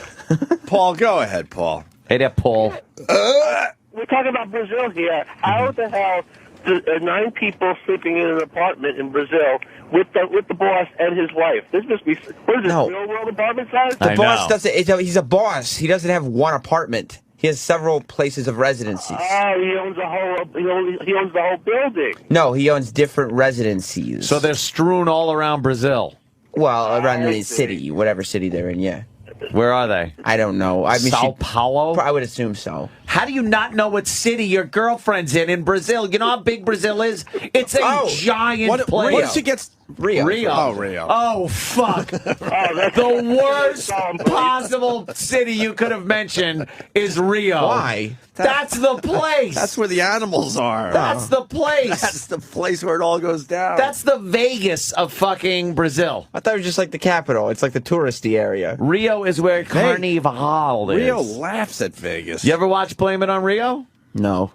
Paul, go ahead, Paul. Hey there, Paul. We're talking about Brazil here. How the hell are 9 people sleeping in an apartment in Brazil with the boss and his wife? This must be real world apartment size. The boss doesn't. He's a boss. He doesn't have one apartment. He has several places of residencies. Oh, he owns the whole building. No, he owns different residencies. So they're strewn all around Brazil. Well, around the city, whatever city they're in, yeah. Where are they? I don't know. I mean, Sao Paulo? I would assume so. How do you not know what city your girlfriend's in Brazil? You know how big Brazil is? It's a giant place. What if she gets... Rio. Oh, Rio. Oh, fuck. The worst possible city you could have mentioned is Rio. Why? That's the place. That's where the animals are. That's the place. That's the place where it all goes down. That's the Vegas of fucking Brazil. I thought it was just like the capital. It's like the touristy area. Rio is where Carnival is. Rio laughs at Vegas. You ever watch Blame It on Rio? No.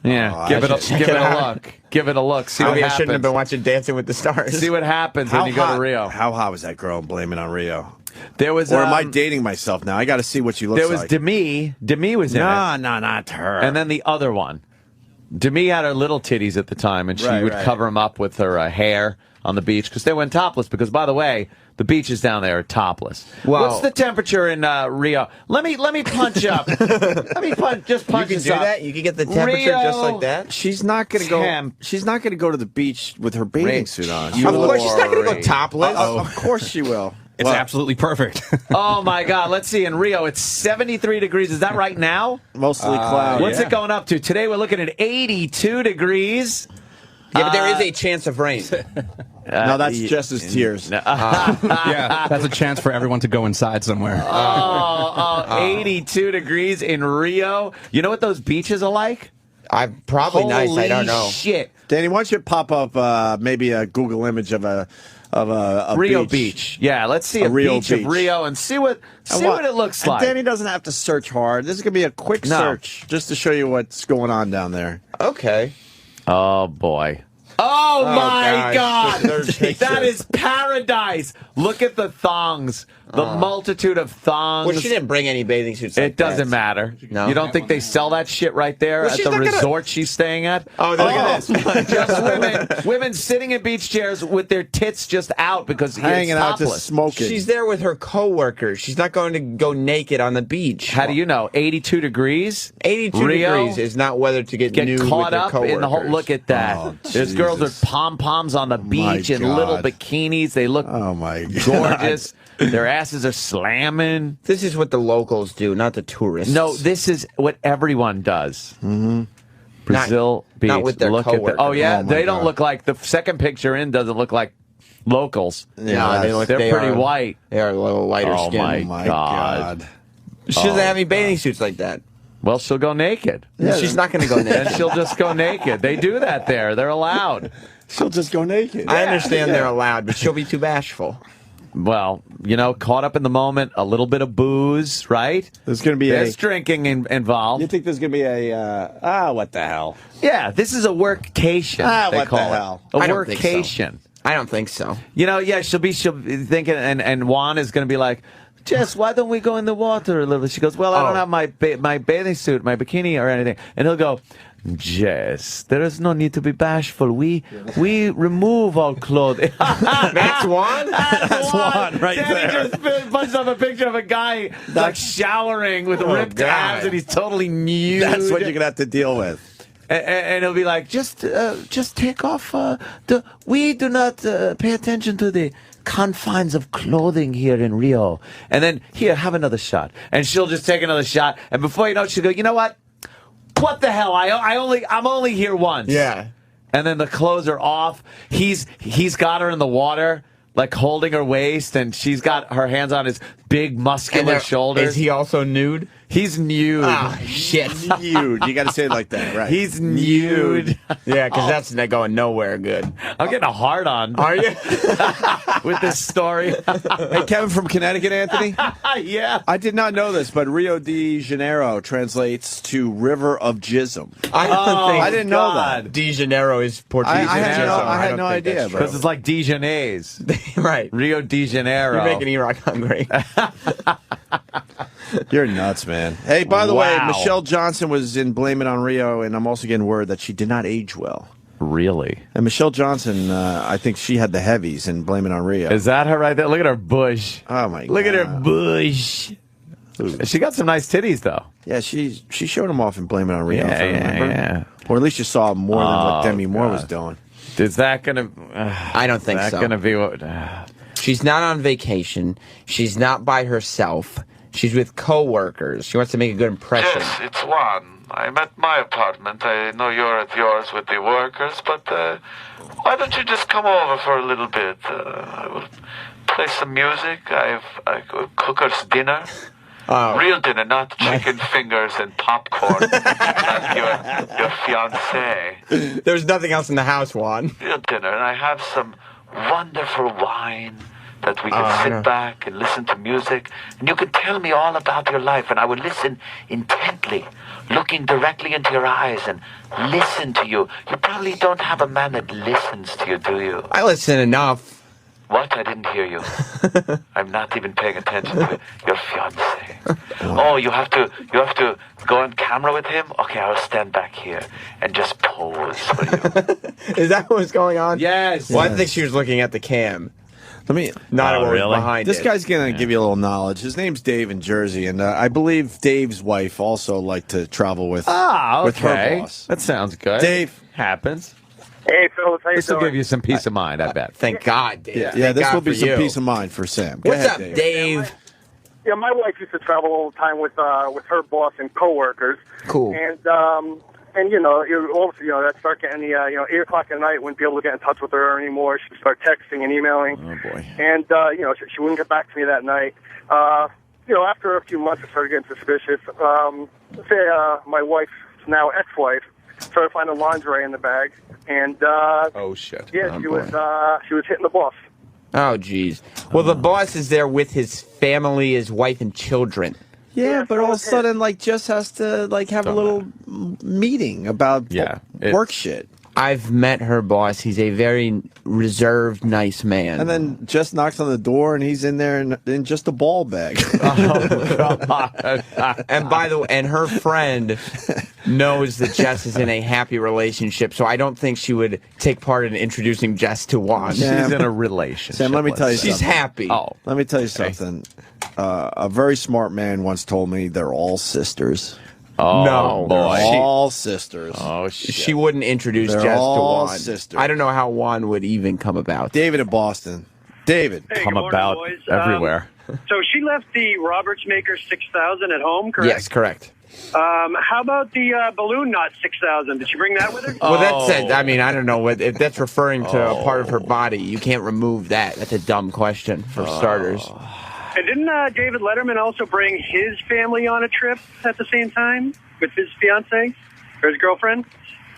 Yeah, give it a look. Give it a look. See what Maybe I happens. shouldn't have been watching Dancing with the Stars. See what happens when you go to Rio. How hot was that girl blaming on Rio? There was. Or am I dating myself now? I got to see what she looks like. There was Demi. Demi was in it. No, not her. And then the other one. Demi had her little titties at the time, and she would cover them up with her hair on the beach because they went topless. Because, by the way, the beaches down there are topless. Wow. What's the temperature in Rio? Let me punch up. Just punch You can us do up. that? You can get the temperature just like that? She's not going to go. She's not going to go to the beach with her bathing suit on. Of course, she's not going to go topless. Of course she will. It's absolutely perfect. Oh, my God. Let's see. In Rio, it's 73 degrees. Is that right now? Mostly cloudy. What's it going up to? Today, we're looking at 82 degrees. Yeah, but there is a chance of rain. No, that's just as tears. Yeah, that's a chance for everyone to go inside somewhere. 82 degrees in Rio. You know what those beaches are like? I'm probably nice. I don't know. Shit. Danny, why don't you pop up maybe a Google image of a Rio beach. Yeah, let's see a beach of Rio and see what it looks like. Danny doesn't have to search hard. This is going to be a quick search just to show you what's going on down there. Okay. Oh, boy. Oh, my God. That is paradise. Look at the thongs. The multitude of thongs. Well, she didn't bring any bathing suits. Like it doesn't matter. No? You don't think they sell that shit right there at the resort she's staying at? Oh, look at this. Just women sitting in beach chairs with their tits just out because hanging out, topless. just smoking. She's there with her coworkers. She's not going to go naked on the beach. How do you know? 82 degrees? 82 Rio? degrees is not weather to get nude caught with up your in the whole. Look at that. Oh, There's girls with pom-poms on the beach in little bikinis. They look gorgeous. Their asses are slamming. This is what the locals do, not the tourists. No, this is what everyone does. Mm-hmm. Brazil beach. Not with their coworkers. Oh, yeah? They don't look like, the second picture in doesn't look like locals. Yeah, they're pretty white. They are a little lighter skin. Oh, my God. She doesn't have any bathing suits like that. Well, she'll go naked. Yeah, she's not going to go naked. And she'll just go naked. They do that there. They're allowed. She'll just go naked. I understand they're allowed, but she'll be too bashful. Well, caught up in the moment, a little bit of booze, right? There's going to be There's drinking involved. You think there's going to be what the hell? Yeah, this is a workcation. They what call the hell? A I don't think so. workcation. I don't think so. She'll be thinking, and Juan is going to be like, Jess, why don't we go in the water a little? She goes, well, I don't have my bathing suit, my bikini or anything. And he'll go, Jess, there is no need to be bashful. We remove all clothing. That's Juan? That's Juan right Danny there. just punched up a picture of a guy like showering with ripped abs and he's totally nude. That's what you're going to have to deal with. And he'll be like, just take off. We do not pay attention to the confines of clothing here in Rio. And then, here, have another shot. And she'll just take another shot. And before you know it, she'll go, you know what? What the hell? I'm only here once. Yeah. And then the clothes are off. He's got her in the water, like holding her waist, and she's got her hands on his big muscular shoulders. Is he also nude? He's nude. Ah, shit. Nude. You got to say it like that, right? He's nude. Yeah, because that's not going nowhere good. I'm getting a hard on. Are you? With this story. Hey, Kevin from Connecticut, Anthony? Yeah. I did not know this, but Rio de Janeiro translates to River of Jism. I didn't know that. De Janeiro is Portuguese. I had no idea. Because it's like Dijonais. Right. Rio de Janeiro. You're making Iraq hungry. You're nuts, man. Hey, by the way, Michelle Johnson was in Blame It on Rio, and I'm also getting word that she did not age well. Really? And Michelle Johnson, I think she had the heavies in Blame It on Rio. Is that her right there? Look at her bush. Oh, my God. Look at her bush. She got some nice titties, though. Yeah, she showed them off and Blame It on Rio. Yeah. Or at least you saw more than what Demi Moore was doing. Is that going to... I don't think so. Is that going to be what... She's not on vacation. She's not by herself. She's with co-workers. She wants to make a good impression. Yes, it's Juan. I'm at my apartment. I know you're at yours with the workers, but why don't you just come over for a little bit? I will play some music. I cook us dinner. Real dinner, not chicken fingers and popcorn like your fiancé. There's nothing else in the house, Juan. Real dinner, and I have some wonderful wine that we can sit back and listen to music, and you could tell me all about your life, and I would listen intently, looking directly into your eyes and listen to you. You probably don't have a man that listens to you, do you? I listen enough. What? I didn't hear you. I'm not even paying attention to your fiancé. Oh, you have to go on camera with him? Okay, I'll stand back here and just pose for you. Is that what was going on? Yes. Well, I think she was looking at the cam. Let me not what was behind this it. guy's gonna give you a little knowledge. His name's Dave in Jersey, and I believe Dave's wife also liked to travel with her boss. That sounds good. Dave happens. Hey, fellas, how you This will doing? give you some peace of mind, I bet. Thank God, Dave. Yeah, Thank this God will be for some you. peace of mind for Sam. Go What's ahead, up, Dave? Yeah, my wife used to travel all the time with her boss and coworkers. Cool. And you know, that start getting the 8:00 at night, wouldn't be able to get in touch with her anymore. She'd start texting and emailing. Oh boy. And she wouldn't get back to me that night. After a few months, I started getting suspicious. My wife's now ex-wife started finding lingerie in the bag, and oh shit. yeah, she was hitting the boss. Oh, jeez. Well, the boss is there with his family, his wife, and children. Yeah, but all of a sudden, Jess has to have a little meeting about work shit. I've met her boss. He's a very reserved, nice man. And then Jess knocks on the door, and he's in there in just a ball bag. Oh, God. And by the way, and her friend knows that Jess is in a happy relationship, so I don't think she would take part in introducing Jess to Juan. She's in a relationship. Sam, let me tell you something. She's happy. Oh, let me tell you something. A very smart man once told me they're all sisters. Oh, no, boy. They're all sisters. Oh, shit. She wouldn't introduce They're Jess to all Juan. sisters. I don't know how Juan would even come about. David in Boston. David. Hey, come good morning, about boys. everywhere. So she left the Roberts Maker 6000 at home, correct? Yes, correct. How about the Balloon Knot 6000? Did she bring that with her? Well, that's it. I mean, I don't know if that's referring to a part of her body. You can't remove that. That's a dumb question for starters. And didn't David Letterman also bring his family on a trip at the same time with his fiancée or his girlfriend?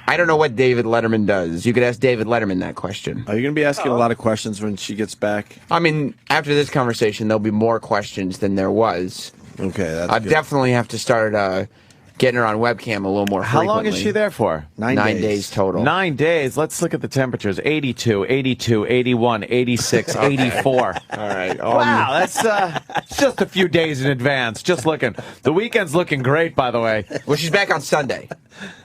I don't know what David Letterman does. You could ask David Letterman that question. Are you going to be asking a lot of questions when she gets back? I mean, after this conversation, there'll be more questions than there was. Okay, that's I good. definitely have to start getting her on webcam a little more How frequently. long is she there for? 9 days total. 9 days. Let's look at the temperatures. 82, 82, 81, 86, 84. All right. Wow, that's just a few days in advance. Just looking. The weekend's looking great, by the way. Well, she's back on Sunday.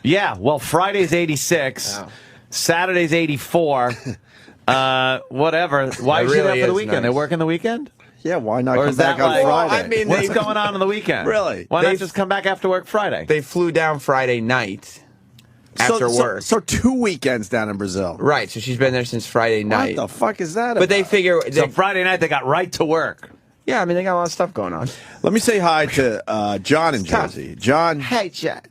Yeah, well, Friday's 86. Wow. Saturday's 84. Whatever. Why is she there for the weekend? Nice. They working the weekend? Yeah, why not Or come is that back on like, Friday? I mean, what's going on the weekend? Really? Why not just come back after work Friday? They flew down Friday night after work. So 2 weekends down in Brazil. Right, so she's been there since Friday night. What the fuck is that But they about? figure... So Friday night they got right to work. Yeah, I mean, they got a lot of stuff going on. Let me say hi to John in Jersey. John. Hey, John.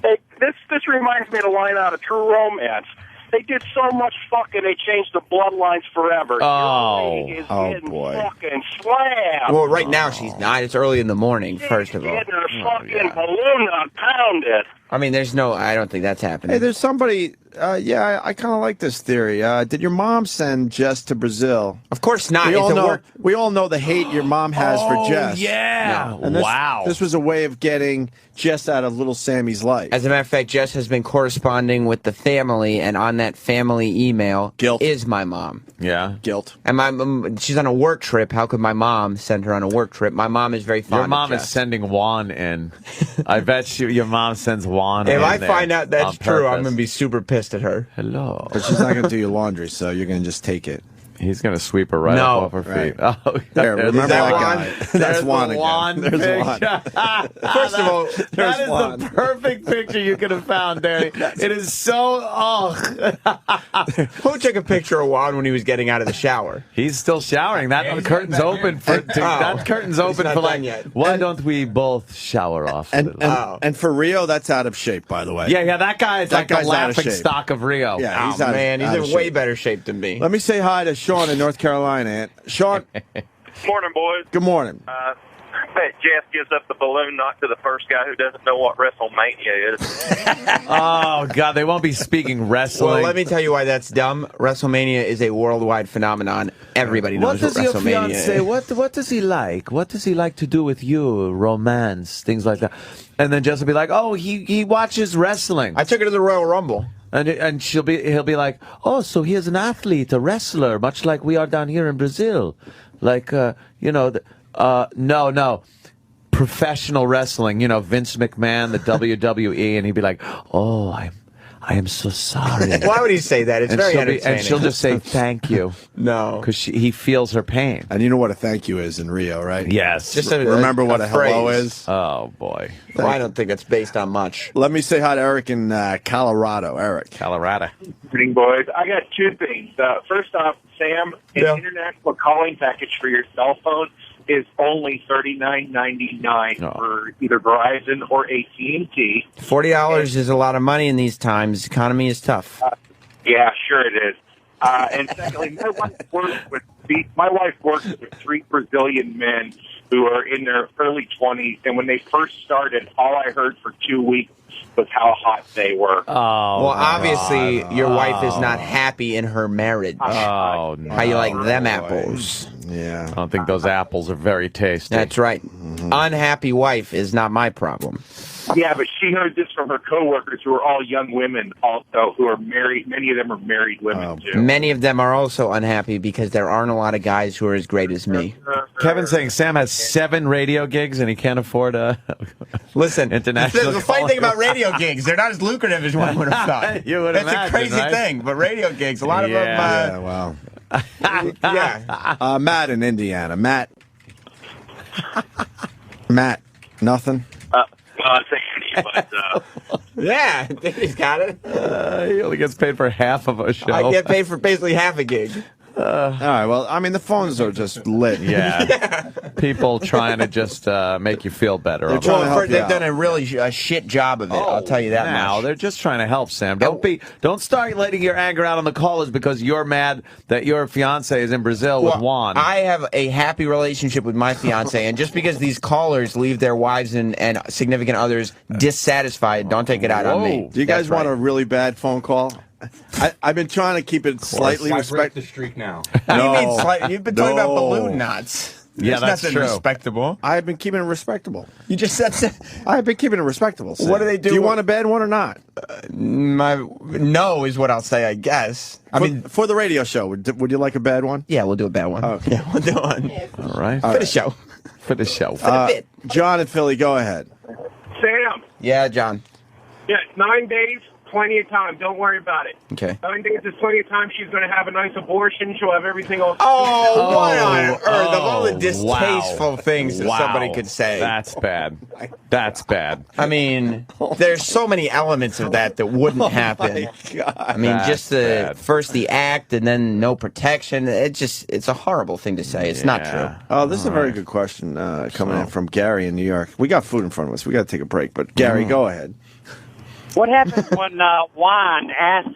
Hey, this reminds me of a line out of True Romance. They did so much fucking, they changed the bloodlines forever. Oh. Your lady is Oh, getting boy. fucking slammed. Well, right now she's not. It's early in the morning, first of all. Getting her fucking balloon knot pounded. I mean, I don't think that's happening. Hey, there's somebody. I kind of like this theory. Did your mom send Jess to Brazil? Of course not. We It's all a know. work. We all know the hate your mom has for Jess. Yeah. And this, Wow. This was a way of getting Jess out of little Sammy's life. As a matter of fact, Jess has been corresponding with the family, and on that family email is my mom. Yeah. Guilt. And she's on a work trip. How could my mom send her on a work trip? My mom is very fond Your mom of is Jess. sending Juan in. I bet your mom sends Juan in. If I there find out that's on true, I'm purpose. going to be super pissed at her. Hello. But she's not going to do your laundry, so you're going to just take it. He's going to sweep her right up off her feet. Right. Oh, there, remember that guy? That's Juan Juan again. There's Juan. First of all, that is Juan. the perfect picture you could have found, Danny. It is so, Who took a picture of Juan when he was getting out of the shower? He's still showering. That curtain's open for that curtain's open for like. Why don't we both shower off? And for Rio, that's out of shape, by the way. Yeah, that guy is like the laughing stock of Rio. Yeah, he's he's in way better shape than me. Let me say hi to Sean in North Carolina. Aunt. Sean. Morning, boys. Good morning. I bet Jeff gives up the balloon knock to the first guy who doesn't know what WrestleMania is. Oh, God, they won't be speaking wrestling. Well, let me tell you why that's dumb. WrestleMania is a worldwide phenomenon. Everybody knows what WrestleMania is. What does he like? What does he like to do with you? Romance, things like that. And then Jess will be like, oh, he watches wrestling. I took her to the Royal Rumble. And he'll be like, oh, so he is an athlete, a wrestler, much like we are down here in Brazil. Like, no. Professional wrestling, Vince McMahon, the WWE, and he'd be like, oh, I am so sorry. Why would he say that? It's very entertaining. And she'll just say, thank you. No. Because he feels her pain. And you know what a thank you is in Rio, right? Yes. Just remember what a phrase. hello is? Oh, boy. Well, I don't think it's based on much. Let me say hi to Eric in Colorado. Eric. Colorado. Morning, boys. I got two things. First off, Sam, an international calling package for your cell phone is only $39.99 for either Verizon or AT&T. $40 is a lot of money in these times. Economy is tough. Yeah, sure it is. And secondly, my wife works with three Brazilian men who are in their early 20s, and when they first started, all I heard for 2 weeks was how hot they were. Oh, well, obviously, your wife is not happy in her marriage. Oh, no. How you like them apples? Yeah. I don't think those apples are very tasty. That's right. Unhappy wife is not my problem. Yeah, but she heard this from her coworkers who are all young women also who are married. Many of them are married women, too. Many of them are also unhappy because there aren't a lot of guys who are as great as me. Kevin's saying Sam has 7 radio gigs and he can't afford a international. The funny thing about radio gigs, they're not as lucrative as one would have thought. You would That's imagine, a crazy right? thing, but radio gigs, a lot of them. Yeah, wow. Yeah. Matt in Indiana. Matt, nothing? Well, I say Andy, but... Yeah, he's got it. He only gets paid for half of a show. I get paid for basically half a gig. All right, well, I mean, the phones are just lit. Yeah. People trying to just make you feel better. They're trying to help you They've out. done a really shit job of it, I'll tell you that now, much. they're just trying to help, Sam. Don't start letting your anger out on the callers because you're mad that your fiance is in Brazil with Juan. I have a happy relationship with my fiance, and just because these callers leave their wives and significant others dissatisfied, don't take it out on me. Do you guys want a really bad phone call? I've been trying to keep it slightly respectful. the streak now. You've been talking about balloon knots. Yeah, that's nothing true. Respectable. I've been keeping it respectable. You just said I've been keeping it respectable. Sam. What do they do? Do you want a bad one or not? No is what I'll say, I guess. I mean, for the radio show, would you like a bad one? Yeah, we'll do a bad one. Okay. Yeah, we'll do one. All right. For the show. For the show. For the bit. John and Philly, go ahead. Sam. Yeah, John. Yeah, 9 days, plenty of time. Don't worry about it. Okay. 9 days is plenty of time. She's going to have a nice abortion. She'll have everything all... Oh, what on earth? Of all the distasteful things that somebody could say. That's bad. That's bad. I mean, there's so many elements of that wouldn't happen. God. I mean, just first the act and then no protection. It's a horrible thing to say. It's not true. Oh, this is a very good question coming in from Gary in New York. We got food in front of us. We got to take a break. But Gary, go ahead. What happens when Juan asks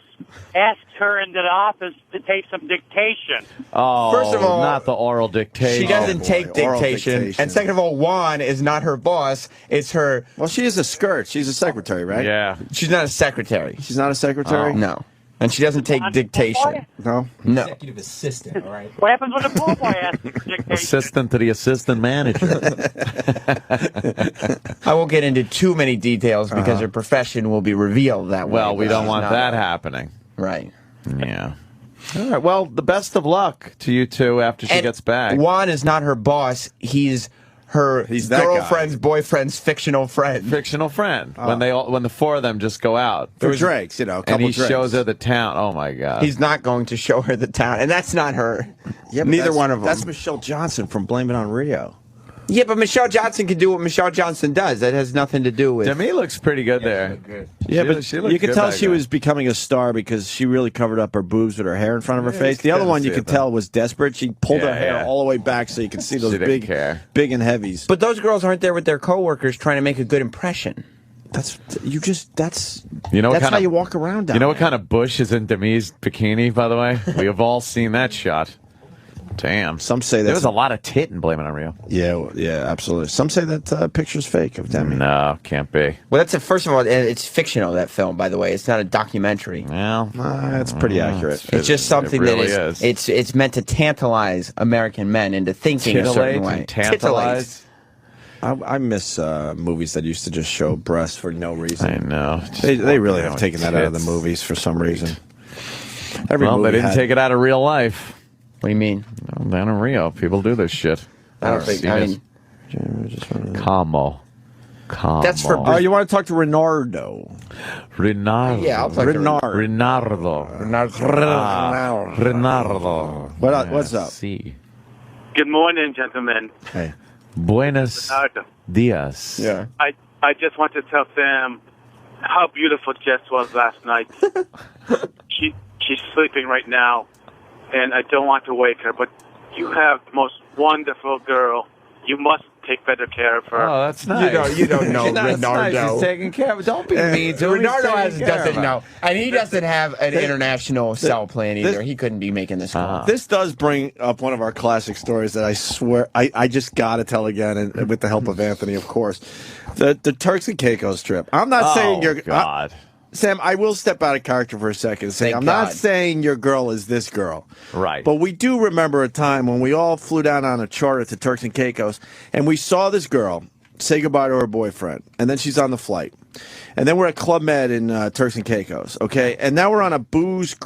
her into the office to take some dictation? Oh, First of all, not the oral dictation. She doesn't take dictation. And second of all, Juan is not her boss. It's her... Well, she is a skirt. She's a secretary, right? Yeah. She's not a secretary. She's not a secretary? No. And she doesn't take dictation. No? No. Executive assistant, all right? What happens when the pool boy asks for dictation? Assistant to the assistant manager. I won't get into too many details because her profession will be revealed that way. Well, we don't She's want not. that happening. Right. Yeah. All right. Well, the best of luck to you two after she And gets back. Juan is not her boss. He's her He's that girlfriend's boyfriend's fictional friend. Fictional friend. When the four of them just go out for drinks, a couple and he drinks. shows her the town. Oh my God. He's not going to show her the town, and that's not her. Yeah, neither one of them. That's Michelle Johnson from Blame It on Rio. Yeah, but Michelle Johnson can do what Michelle Johnson does. That has nothing to do with. Demi looks pretty good there. Yeah, but she looked you could good tell back she then. was becoming a star because she really covered up her boobs with her hair in front of her face. The other one you could tell was desperate. She pulled her hair all the way back so you could see those She didn't care. big and heavies. But those girls aren't there with their coworkers trying to make a good impression. That's what how you walk around down You know what kind of bush is in Demi's bikini, by the way? We have all seen that shot. Damn. Some say there was a lot of tit in Blame It on Rio. Yeah, absolutely. Some say that picture's fake of Demi. No, can't be. Well, first of all, it's fictional, that film, by the way. It's not a documentary. Well, it's pretty accurate. It's just something really that is. It's meant to tantalize American men into thinking a certain way. And tantalize. I miss movies that used to just show breasts for no reason. I know. They really have taken that out of the movies for some reason. Well, they didn't take it out of real life. What do you mean? Well, down in Rio, people do this shit. I don't think. I mean, Como. That's for. Oh, you want to talk to Renardo? Renardo. Yeah, I'll talk to Renardo. Renardo. What's up? See. Good morning, gentlemen. Hey. Buenos dias. Yeah. I just want to tell Sam how beautiful Jess was last night. She's sleeping right now, and I don't want to wake her, but you have the most wonderful girl. You must take better care of her. Oh, that's nice. You don't know That's Renardo. nice. He's taking care of. Don't be mean to him. Renardo doesn't know, and he doesn't have an international cell plan either. He couldn't be making this call. This does bring up one of our classic stories that I swear I just got to tell again, and with the help of Anthony, of course. The Turks and Caicos trip. I'm not saying you're God. Sam, I will step out of character for a second and say I'm not saying your girl is this girl. Right. But we do remember a time when we all flew down on a charter to Turks and Caicos, and we saw this girl say goodbye to her boyfriend, and then she's on the flight. And then we're at Club Med in Turks and Caicos, okay? And now we're on a booze,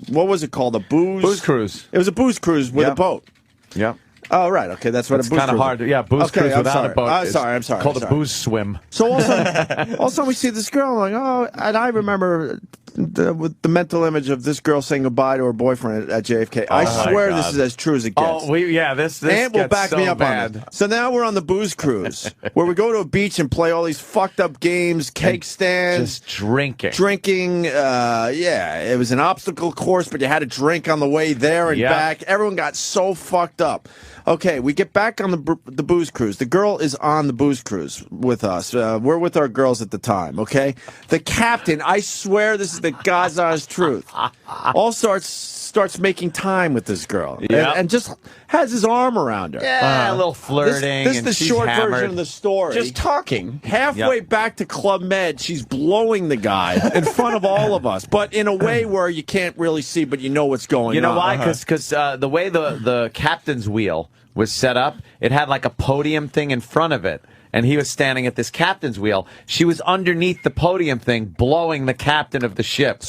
what was it called? A booze cruise. It was a booze cruise with a boat. Yep. Oh, right. Okay, that's what It's a booze kind of cruise hard. Yeah, booze okay, cruise I'm without sorry. a boat. I'm sorry. Called I'm a booze swim. So all of a sudden we see this girl, like, oh, and I remember with the mental image of this girl saying goodbye to her boyfriend at JFK. I swear this is as true as it gets. Oh, this Ant will gets back so me up bad. on it. So now we're on the booze cruise, where we go to a beach and play all these fucked up games, cake stands. Just drinking. It was an obstacle course, but you had to drink on the way there and back. Everyone got so fucked up. Okay, we get back on the booze cruise. The girl is on the booze cruise with us. We're with our girls at the time, okay? The captain, I swear this is the God's honest truth, all starts making time with this girl. And just has his arm around her. Yeah, a little flirting. This is and the she's short hammered. version of the story. Just talking. Halfway back to Club Med, she's blowing the guy in front of all of us, but in a way where you can't really see, but you know what's going on. You know why? Because the way the captain's wheel was set up, it had like a podium thing in front of it. And he was standing at this captain's wheel. She was underneath the podium thing, blowing the captain of the ship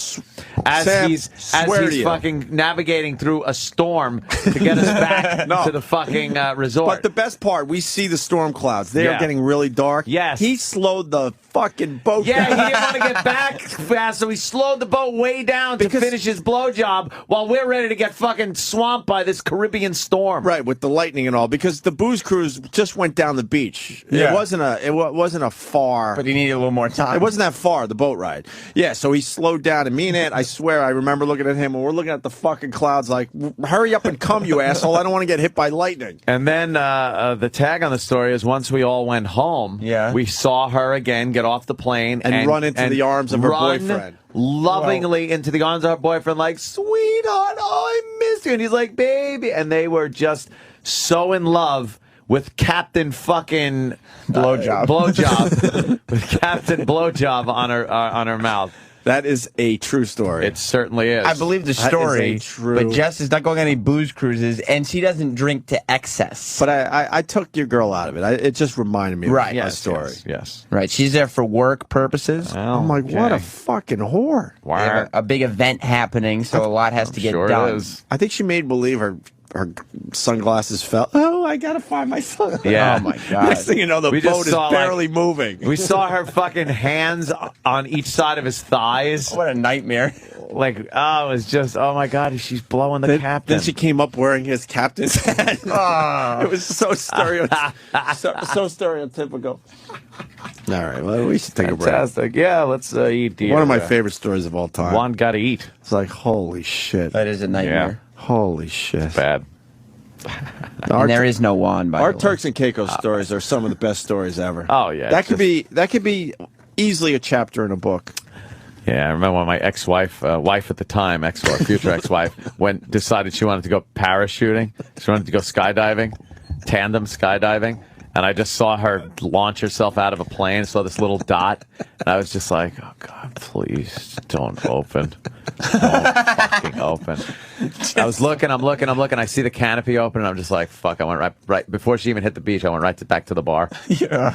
as he's fucking navigating through a storm to get us back to the fucking resort. But the best part, we see the storm clouds. They are getting really dark. Yes. He slowed the fucking boat down. He didn't want to get back fast, so he slowed the boat way down to finish his blowjob while we're ready to get fucking swamped by this Caribbean storm. Right, with the lightning and all, because the booze cruise just went down the beach. It wasn't a far. But he needed a little more time. It wasn't that far, the boat ride. Yeah, so he slowed down, and me and Ant, I swear, I remember looking at him, and we're looking at the fucking clouds like, hurry up and come, you asshole. I don't want to get hit by lightning. And then the tag on the story is once we all went home, we saw her again get off the plane and run into the arms of her boyfriend. Lovingly into the arms of her boyfriend, like, sweetheart, oh, I miss you. And he's like, baby. And they were just so in love with Captain fucking blowjob with Captain Blowjob on her mouth. That is a true story. It certainly is. I believe the story, but Jess is not going on any booze cruises, and she doesn't drink to excess. But I took your girl out of it. It just reminded me of my story. Yes. Right. She's there for work purposes. Well, I'm like, what a fucking whore. They have a big event happening, so a lot has to get done. I think she made believe her her sunglasses fell. Oh, I gotta find my sunglasses. Yeah. Oh my god. Next thing you know, the boat is barely moving. We saw her fucking hands on each side of his thighs. What a nightmare. Like, oh, it was just, oh my god, she's blowing the captain. Then she came up wearing his captain's hat. It was so stereotypical. All right, well, we should take a break. Fantastic. Yeah, let's eat. One of my favorite stories of all time. One got to eat. It's like, holy shit. That is a nightmare. Yeah. Holy shit. Bad. And there is no Juan, by the way. Our Turks and Caicos stories are some of the best stories ever. Oh, yeah. That could be easily a chapter in a book. Yeah, I remember when my ex-wife, wife at the time, future ex-wife, decided she wanted to go parachuting. She wanted to go skydiving, tandem skydiving. And I just saw her launch herself out of a plane, saw this little dot, and I was just like, oh, God, please don't open. Don't fucking open. I was looking, I'm looking. I see the canopy open, and I'm just like, fuck. I went right before she even hit the beach, I went back to the bar. Yeah.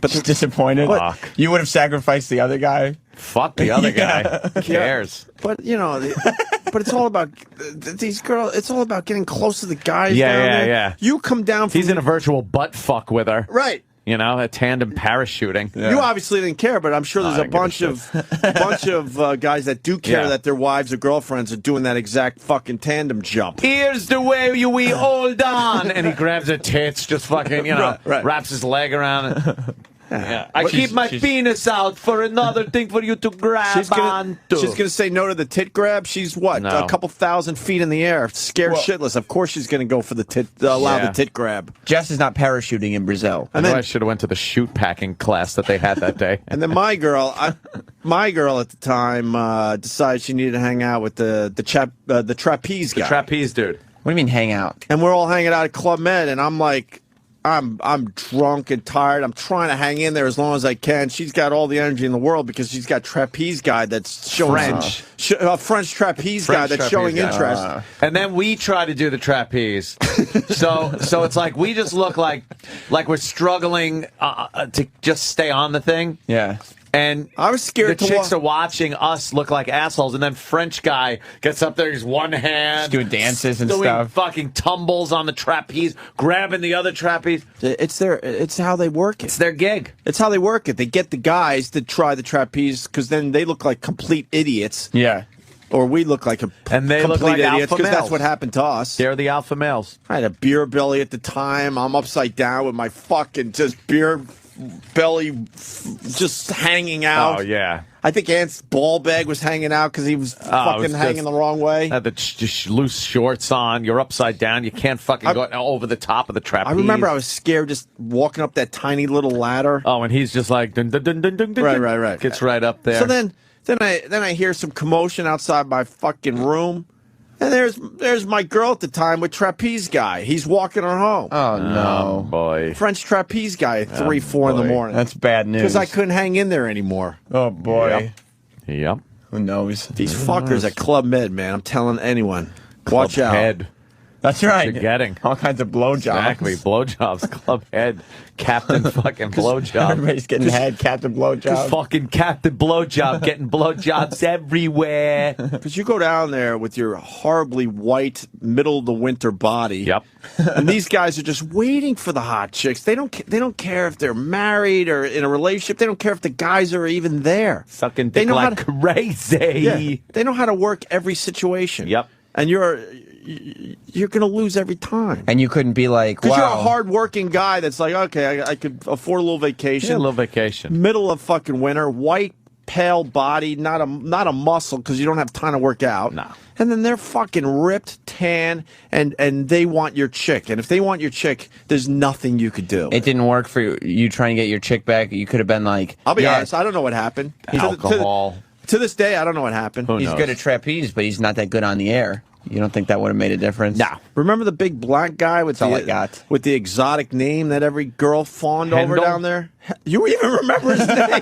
But just disappointed. Fuck. You would have sacrificed the other guy? Fuck the other guy. Who cares? But, but it's all about these girls. It's all about getting close to the guys down there. Yeah. You come down from... He's in a virtual butt fuck with her. Right. A tandem parachuting. Yeah. You obviously didn't care, but I'm sure there's a bunch of guys that do care that their wives or girlfriends are doing that exact fucking tandem jump. Here's the way we hold on. And he grabs her tits, just fucking, wraps his leg around it. Yeah. I keep my penis out for another thing for you to grab onto. She's going to say no to the tit grab. She's what? No. A couple thousand feet in the air, scared shitless. Of course she's going to go for the the tit grab. Jess is not parachuting in Brazil. And then I should have went to the chute packing class that they had that day. And then my girl at the time decided she needed to hang out with the trapeze guy. The trapeze dude. What do you mean hang out? And we're all hanging out at Club Med, and I'm like, I'm drunk and tired. I'm trying to hang in there as long as I can. She's got all the energy in the world because she's got trapeze guy that's showing French trapeze guy that's showing interest. And then we try to do the trapeze. so it's like we just look like we're struggling to just stay on the thing. Yeah. And I was scared. The chicks are watching us look like assholes, and then French guy gets up there, he's one hand, just doing dances and doing stuff, fucking tumbles on the trapeze, grabbing the other trapeze. It's how they work it. It's their gig. It's how they work it. They get the guys to try the trapeze because then they look like complete idiots. Yeah. Or we look like they look like idiots because that's what happened to us. They're the alpha males. I had a beer belly at the time. I'm upside down with my fucking just beer belly just hanging out. Oh, yeah. I think Ant's ball bag was hanging out because he was fucking hanging the wrong way. Had the just loose shorts on. You're upside down. You can't fucking go over the top of the trapeze. I remember I was scared just walking up that tiny little ladder. Oh, and he's just like dun, dun, dun, dun, dun, dun, right. Gets right up there. So then I hear some commotion outside my fucking room. And there's my girl at the time with trapeze guy. He's walking her home. Oh, no. Boy. French trapeze guy at 3, 4 in the morning. That's bad news. Because I couldn't hang in there anymore. Oh, boy. Yep. Who knows? These fuckers at Club Med, man. I'm telling anyone. Watch out. Head. That's right. You're getting all kinds of blowjobs. Exactly. Blowjobs. Club head. Captain fucking blowjob. Everybody's getting head. Captain blowjob. Fucking Captain blowjob. Getting blowjobs everywhere. Because you go down there with your horribly white, middle of the winter body. Yep. And these guys are just waiting for the hot chicks. They don't care if they're married or in a relationship. They don't care if the guys are even there. Sucking dick like crazy. Yeah, they know how to work every situation. Yep. And you're going to lose every time. And you couldn't be like, wow. Because you're a hard-working guy that's like, okay, I could afford a little vacation. Yeah, a little vacation. Middle of fucking winter, white, pale body, not a muscle because you don't have time to work out. No. And then they're fucking ripped, tan, and they want your chick. And if they want your chick, there's nothing you could do. It didn't work for you trying to get your chick back. You could have been like, I'll be honest, I don't know what happened. Alcohol. To this day, I don't know what happened. He's good at trapeze, but he's not that good on the air. You don't think that would have made a difference? No. Remember the big black guy with with the exotic name that every girl fawned over down there? You even remember his name?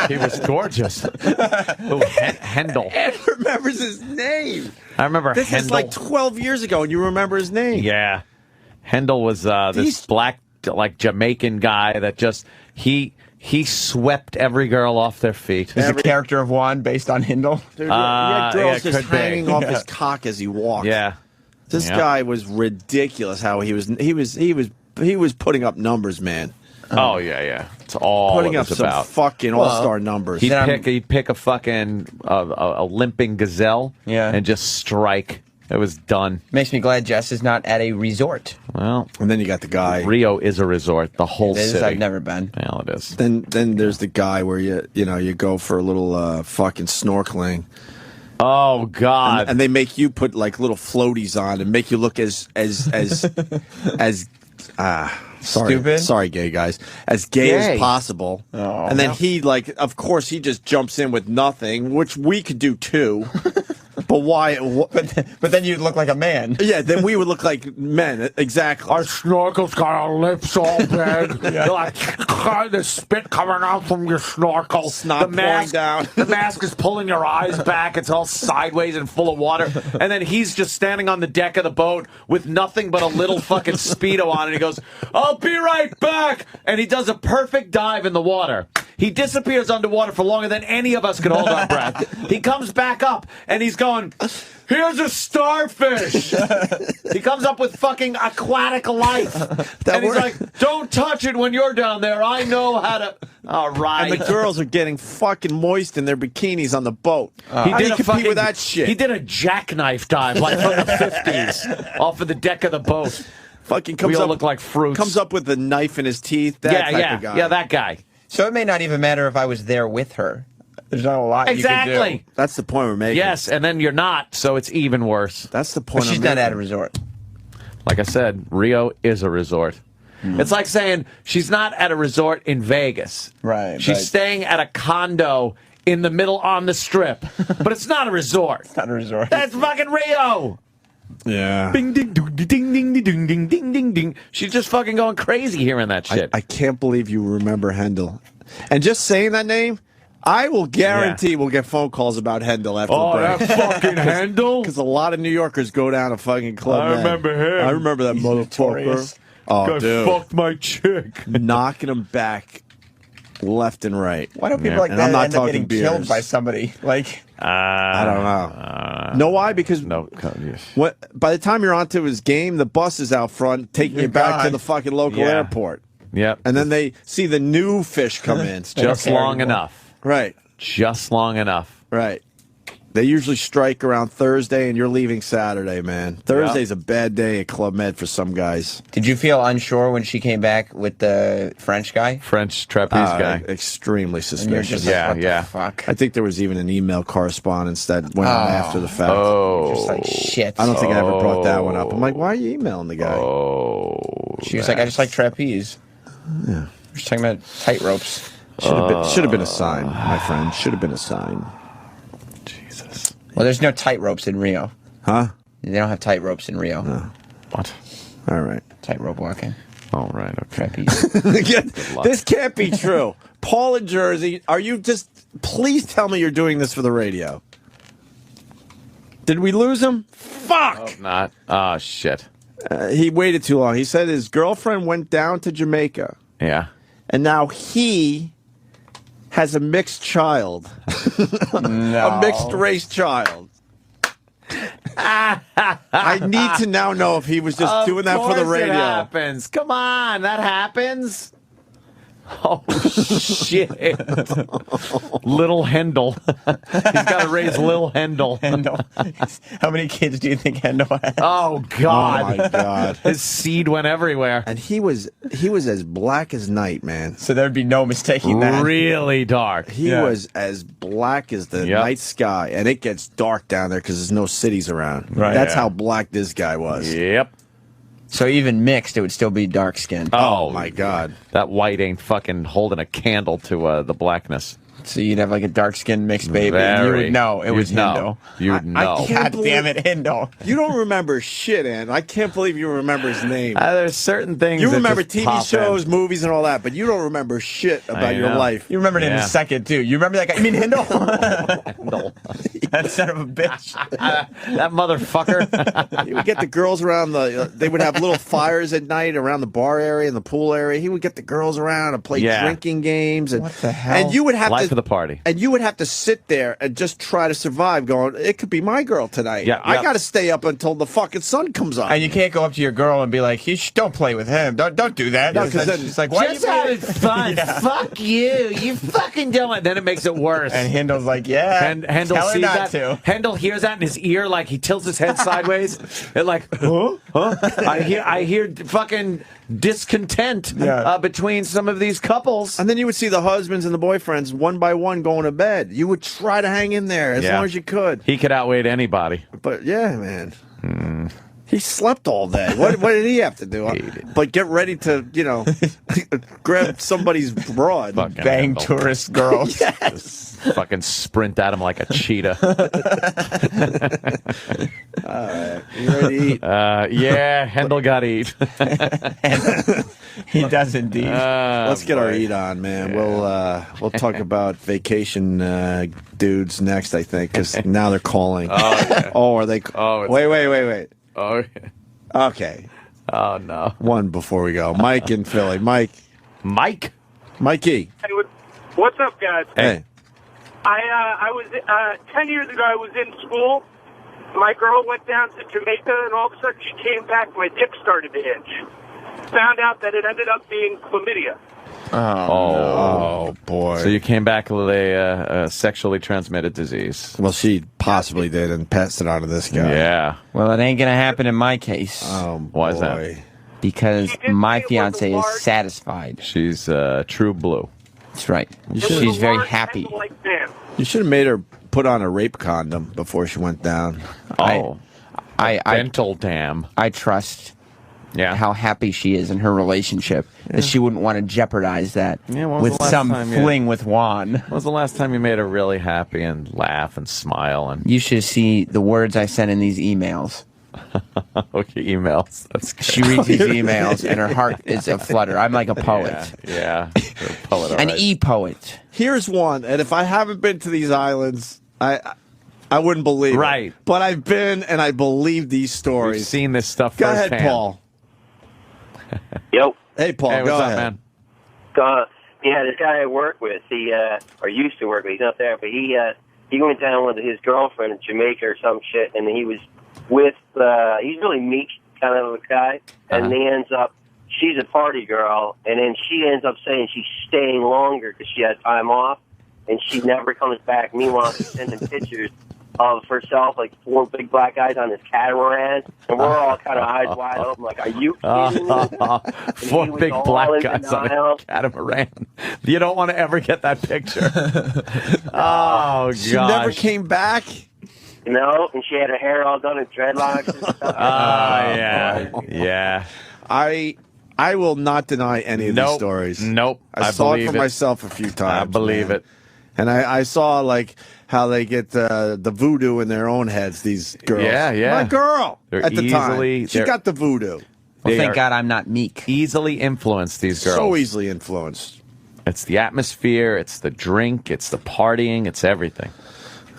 He was gorgeous. Hendel. Ed remembers his name. I remember this Hendel. Is like 12 years ago, and you remember his name. Yeah. Hendel was this black, like Jamaican guy that just he swept every girl off their feet. Is the character of Juan based on Hindle? Dude, he had girls just hanging off his cock as he walked. Yeah. This guy was ridiculous. How he was putting up numbers, man. Oh yeah. It's all putting it up was some about. fucking all-star numbers. He'd pick a fucking a limping gazelle, and just strike. It was done. Makes me glad Jess is not at a resort. Well, and then you got the guy. Rio is a resort. The whole city. I've never been. Well, it is. Then there's the guy where you go for a little fucking snorkeling. Oh God! And they make you put like little floaties on and make you look as stupid. Sorry, gay guys, as gay as possible. Oh, and then he of course, he just jumps in with nothing, which we could do too. But why? But then you'd look like a man. Yeah, then we would look like men. Exactly. Our snorkel's got our lips all big. You're like, the spit coming out from your snorkel. Snot pouring down. The mask is pulling your eyes back. It's all sideways and full of water. And then he's just standing on the deck of the boat with nothing but a little fucking Speedo on. And he goes, I'll be right back. And he does a perfect dive in the water. He disappears underwater for longer than any of us could hold our breath. He comes back up, and he's going, here's a starfish. He comes up with fucking aquatic life. And he's like, don't touch it when you're down there. I know how to... All right. And the girls are getting fucking moist in their bikinis on the boat. He did a compete with that shit. He did a jackknife dive like from the 50s off of the deck of the boat. Fucking comes we all up, look like fruits. Comes up with a knife in his teeth. That type of guy. Yeah, that guy. So it may not even matter if I was there with her. There's not a lot you can do. That's the point we're making. Yes, and then you're not, so it's even worse. That's the point. But she's not at a resort. Like I said, Rio is a resort. It's like saying she's not at a resort in Vegas. Right. She's staying at a condo in the middle on the strip. But it's not a resort. It's not a resort. That's fucking Rio. Yeah. Bing, ding, ding, ding, ding, ding, ding, ding, ding, ding. She's just fucking going crazy hearing that shit. I can't believe you remember Hendel. And just saying that name, I will guarantee we'll get phone calls about Hendel after the break. That fucking Hendel? Because a lot of New Yorkers go down to fucking Club I Med. remember him. I remember that motherfucker. notorious. Oh, Guy dude. fucked my chick. Knocking him back left and right. Why don't people like And that I'm not end up talking getting beers. killed by somebody? Like, I don't know. Know why? Because by the time you're onto his game, the bus is out front taking you back to the fucking local airport. Yep. And then they see the new fish come in. Just long enough. Right. Just long enough. Right. They usually strike around Thursday, and you're leaving Saturday, man. Thursday's a bad day at Club Med for some guys. did you feel unsure when she came back with the French guy? French trapeze guy. Extremely And you're suspicious. just like, what the fuck? I think there was even an email correspondence that went on after the fact. Just like shit. I don't think I ever brought that one up. I'm like, why are you emailing the guy? She was like, I just like trapeze. Yeah. We're just talking about tight ropes. Should have been a sign, my friend. Should have been a sign. Jesus. Well, there's no tight ropes in Rio. Huh? They don't have tight ropes in Rio. No. What? All right. Tight rope walking. All right. Okay. Trapeze. This can't be true. Paul in Jersey, are you just... Please tell me you're doing this for the radio. Did we lose him? Fuck! Hope not. Oh, shit. He waited too long. He said his girlfriend went down to Jamaica. Yeah. And now he has a mixed child. A mixed race child. I need to now know if he was just doing that for the radio. It happens. Come on, that happens. Oh, shit. Little Hendel. He's got to raise Lil Hendel. How many kids do you think Hendo had? Oh, God. Oh, my God. His seed went everywhere. And he was as black as night, man. So there'd be no mistaking that. Really dark. He was as black as the night sky. And it gets dark down there because there's no cities around. Right. That's how black this guy was. Yep. So even mixed, it would still be dark skinned. Oh, my God. That white ain't fucking holding a candle to the blackness. So you'd have like a dark skinned mixed baby. And you would know it was Hendo. You'd know. God damn it, Hendo. You don't remember shit, Ann. I can't believe you remember his name. There's certain things. You that remember just TV pop shows, in. movies, and all that, but you don't remember shit about your know. life. You remembered it in a second, too. You remember that guy? You mean Hendo? Hendo. That son of a bitch. That motherfucker. He would get the girls around they would have little fires at night around the bar area and the pool area. He would get the girls around and play drinking games. And, what the hell? And you would have Life to the party. And you would have to sit there and just try to survive going, it could be my girl tonight. Yeah, I got to stay up until the fucking sun comes up. And you can't go up to your girl and be like, don't play with him. Don't do that. No, 'cause then it's like, why Just are you having fun. Fuck you. You fucking don't. Then it makes it worse. And Handel's like, yeah. Handel tell her sees not that. to. Handel hears that in his ear, like he tilts his head sideways. And like, huh? I hear fucking discontent between some of these couples. And then you would see the husbands and the boyfriends one by one going to bed. You would try to hang in there as long as you could. He could outweigh anybody. But yeah, man. He slept all day. What did he have to do? But get ready to, grab somebody's broad. Fucking Bang Handel. tourist girls. Yes. Fucking sprint at him like a cheetah. All right. You ready to eat? Yeah, Handel got to eat. He does indeed. Let's get our eat on, man. Yeah. We'll talk about vacation dudes next, I think, because now they're calling. Oh, yeah. Are they? Wait. Oh, Okay. Oh, no. One before we go. Mike in Philly. Mikey. Hey, what's up, guys? Hey. I was 10 years ago. I was in school. My girl went down to Jamaica, and all of a sudden she came back. My dick started to itch. Found out that it ended up being chlamydia. Oh, boy. So you came back with a sexually transmitted disease. Well, she possibly did and passed it on to this guy. Yeah. Well, it ain't going to happen in my case. Why is that? Because my fiance is satisfied. She's true blue. That's right. She's very happy. You should have made her put on a rape condom before she went down. Dental dam. I trust how happy she is in her relationship that she wouldn't want to jeopardize that with some fling with Juan. When was the last time you made her really happy and laugh and smile? And you should see the words I send in these emails. Okay, emails. That's good. She reads these emails and her heart is aflutter. I'm like a poet. Yeah. You're a poet, all An right. e-poet. Here's one, and if I haven't been to these islands, I wouldn't believe it. But I've been, and I believe these stories. We've seen this stuff Go firsthand. ahead, Paul. Yo. Hey, Paul. Hey, go what's ahead. up, man? Yeah, this guy I work with, or used to work with, he's not there, but he went down with his girlfriend in Jamaica or some shit, and he was with, he's really meek kind of a guy, and he ends up, she's a party girl, and then she ends up saying she's staying longer because she had time off, and she never comes back. Meanwhile, she's sending pictures of herself, like 4 big black guys on this catamaran, and we're all kind of eyes wide open, like, are you kidding me? 4 big black guys on a catamaran. You don't want to ever get that picture. Oh, God. She never came back? No, and she had her hair all done in dreadlocks and stuff. Yeah. I will not deny any of these stories. Nope. I saw it for myself a few times. I believe it. And I saw, like, how they get the voodoo in their own heads, these girls. Yeah. My girl They're at the easily- time. She they're- got the voodoo. Well, thank God I'm not meek. Easily influenced, these girls. So easily influenced. It's the atmosphere, it's the drink, it's the partying, it's everything.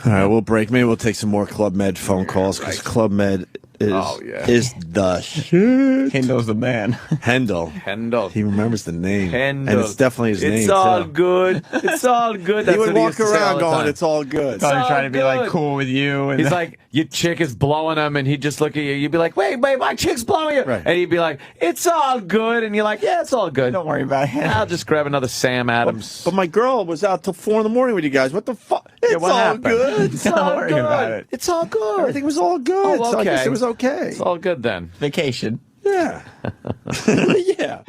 All right, we'll break. Maybe we'll take some more Club Med phone calls because Club Med is the shit. Handel's the man. Hendel. He remembers the name. Hendel. And it's definitely his name, It's all too. good. It's all good. He would walk around going, it's all good. Probably trying to be like cool with you. And He's like, your chick is blowing him, and he'd just look at you. You'd be like, wait, my chick's blowing you. Right. And he'd be like, it's all good. And you're like, yeah, it's all good. Don't worry about it. I'll just grab another Sam Adams. But my girl was out till 4 in the morning with you guys. What the fuck? It's what all happened? good. It's Don't all worry good. about it. It's all good. Everything was all good. Oh, So I okay. guess it was okay. It's all good then. Vacation. Yeah. Yeah.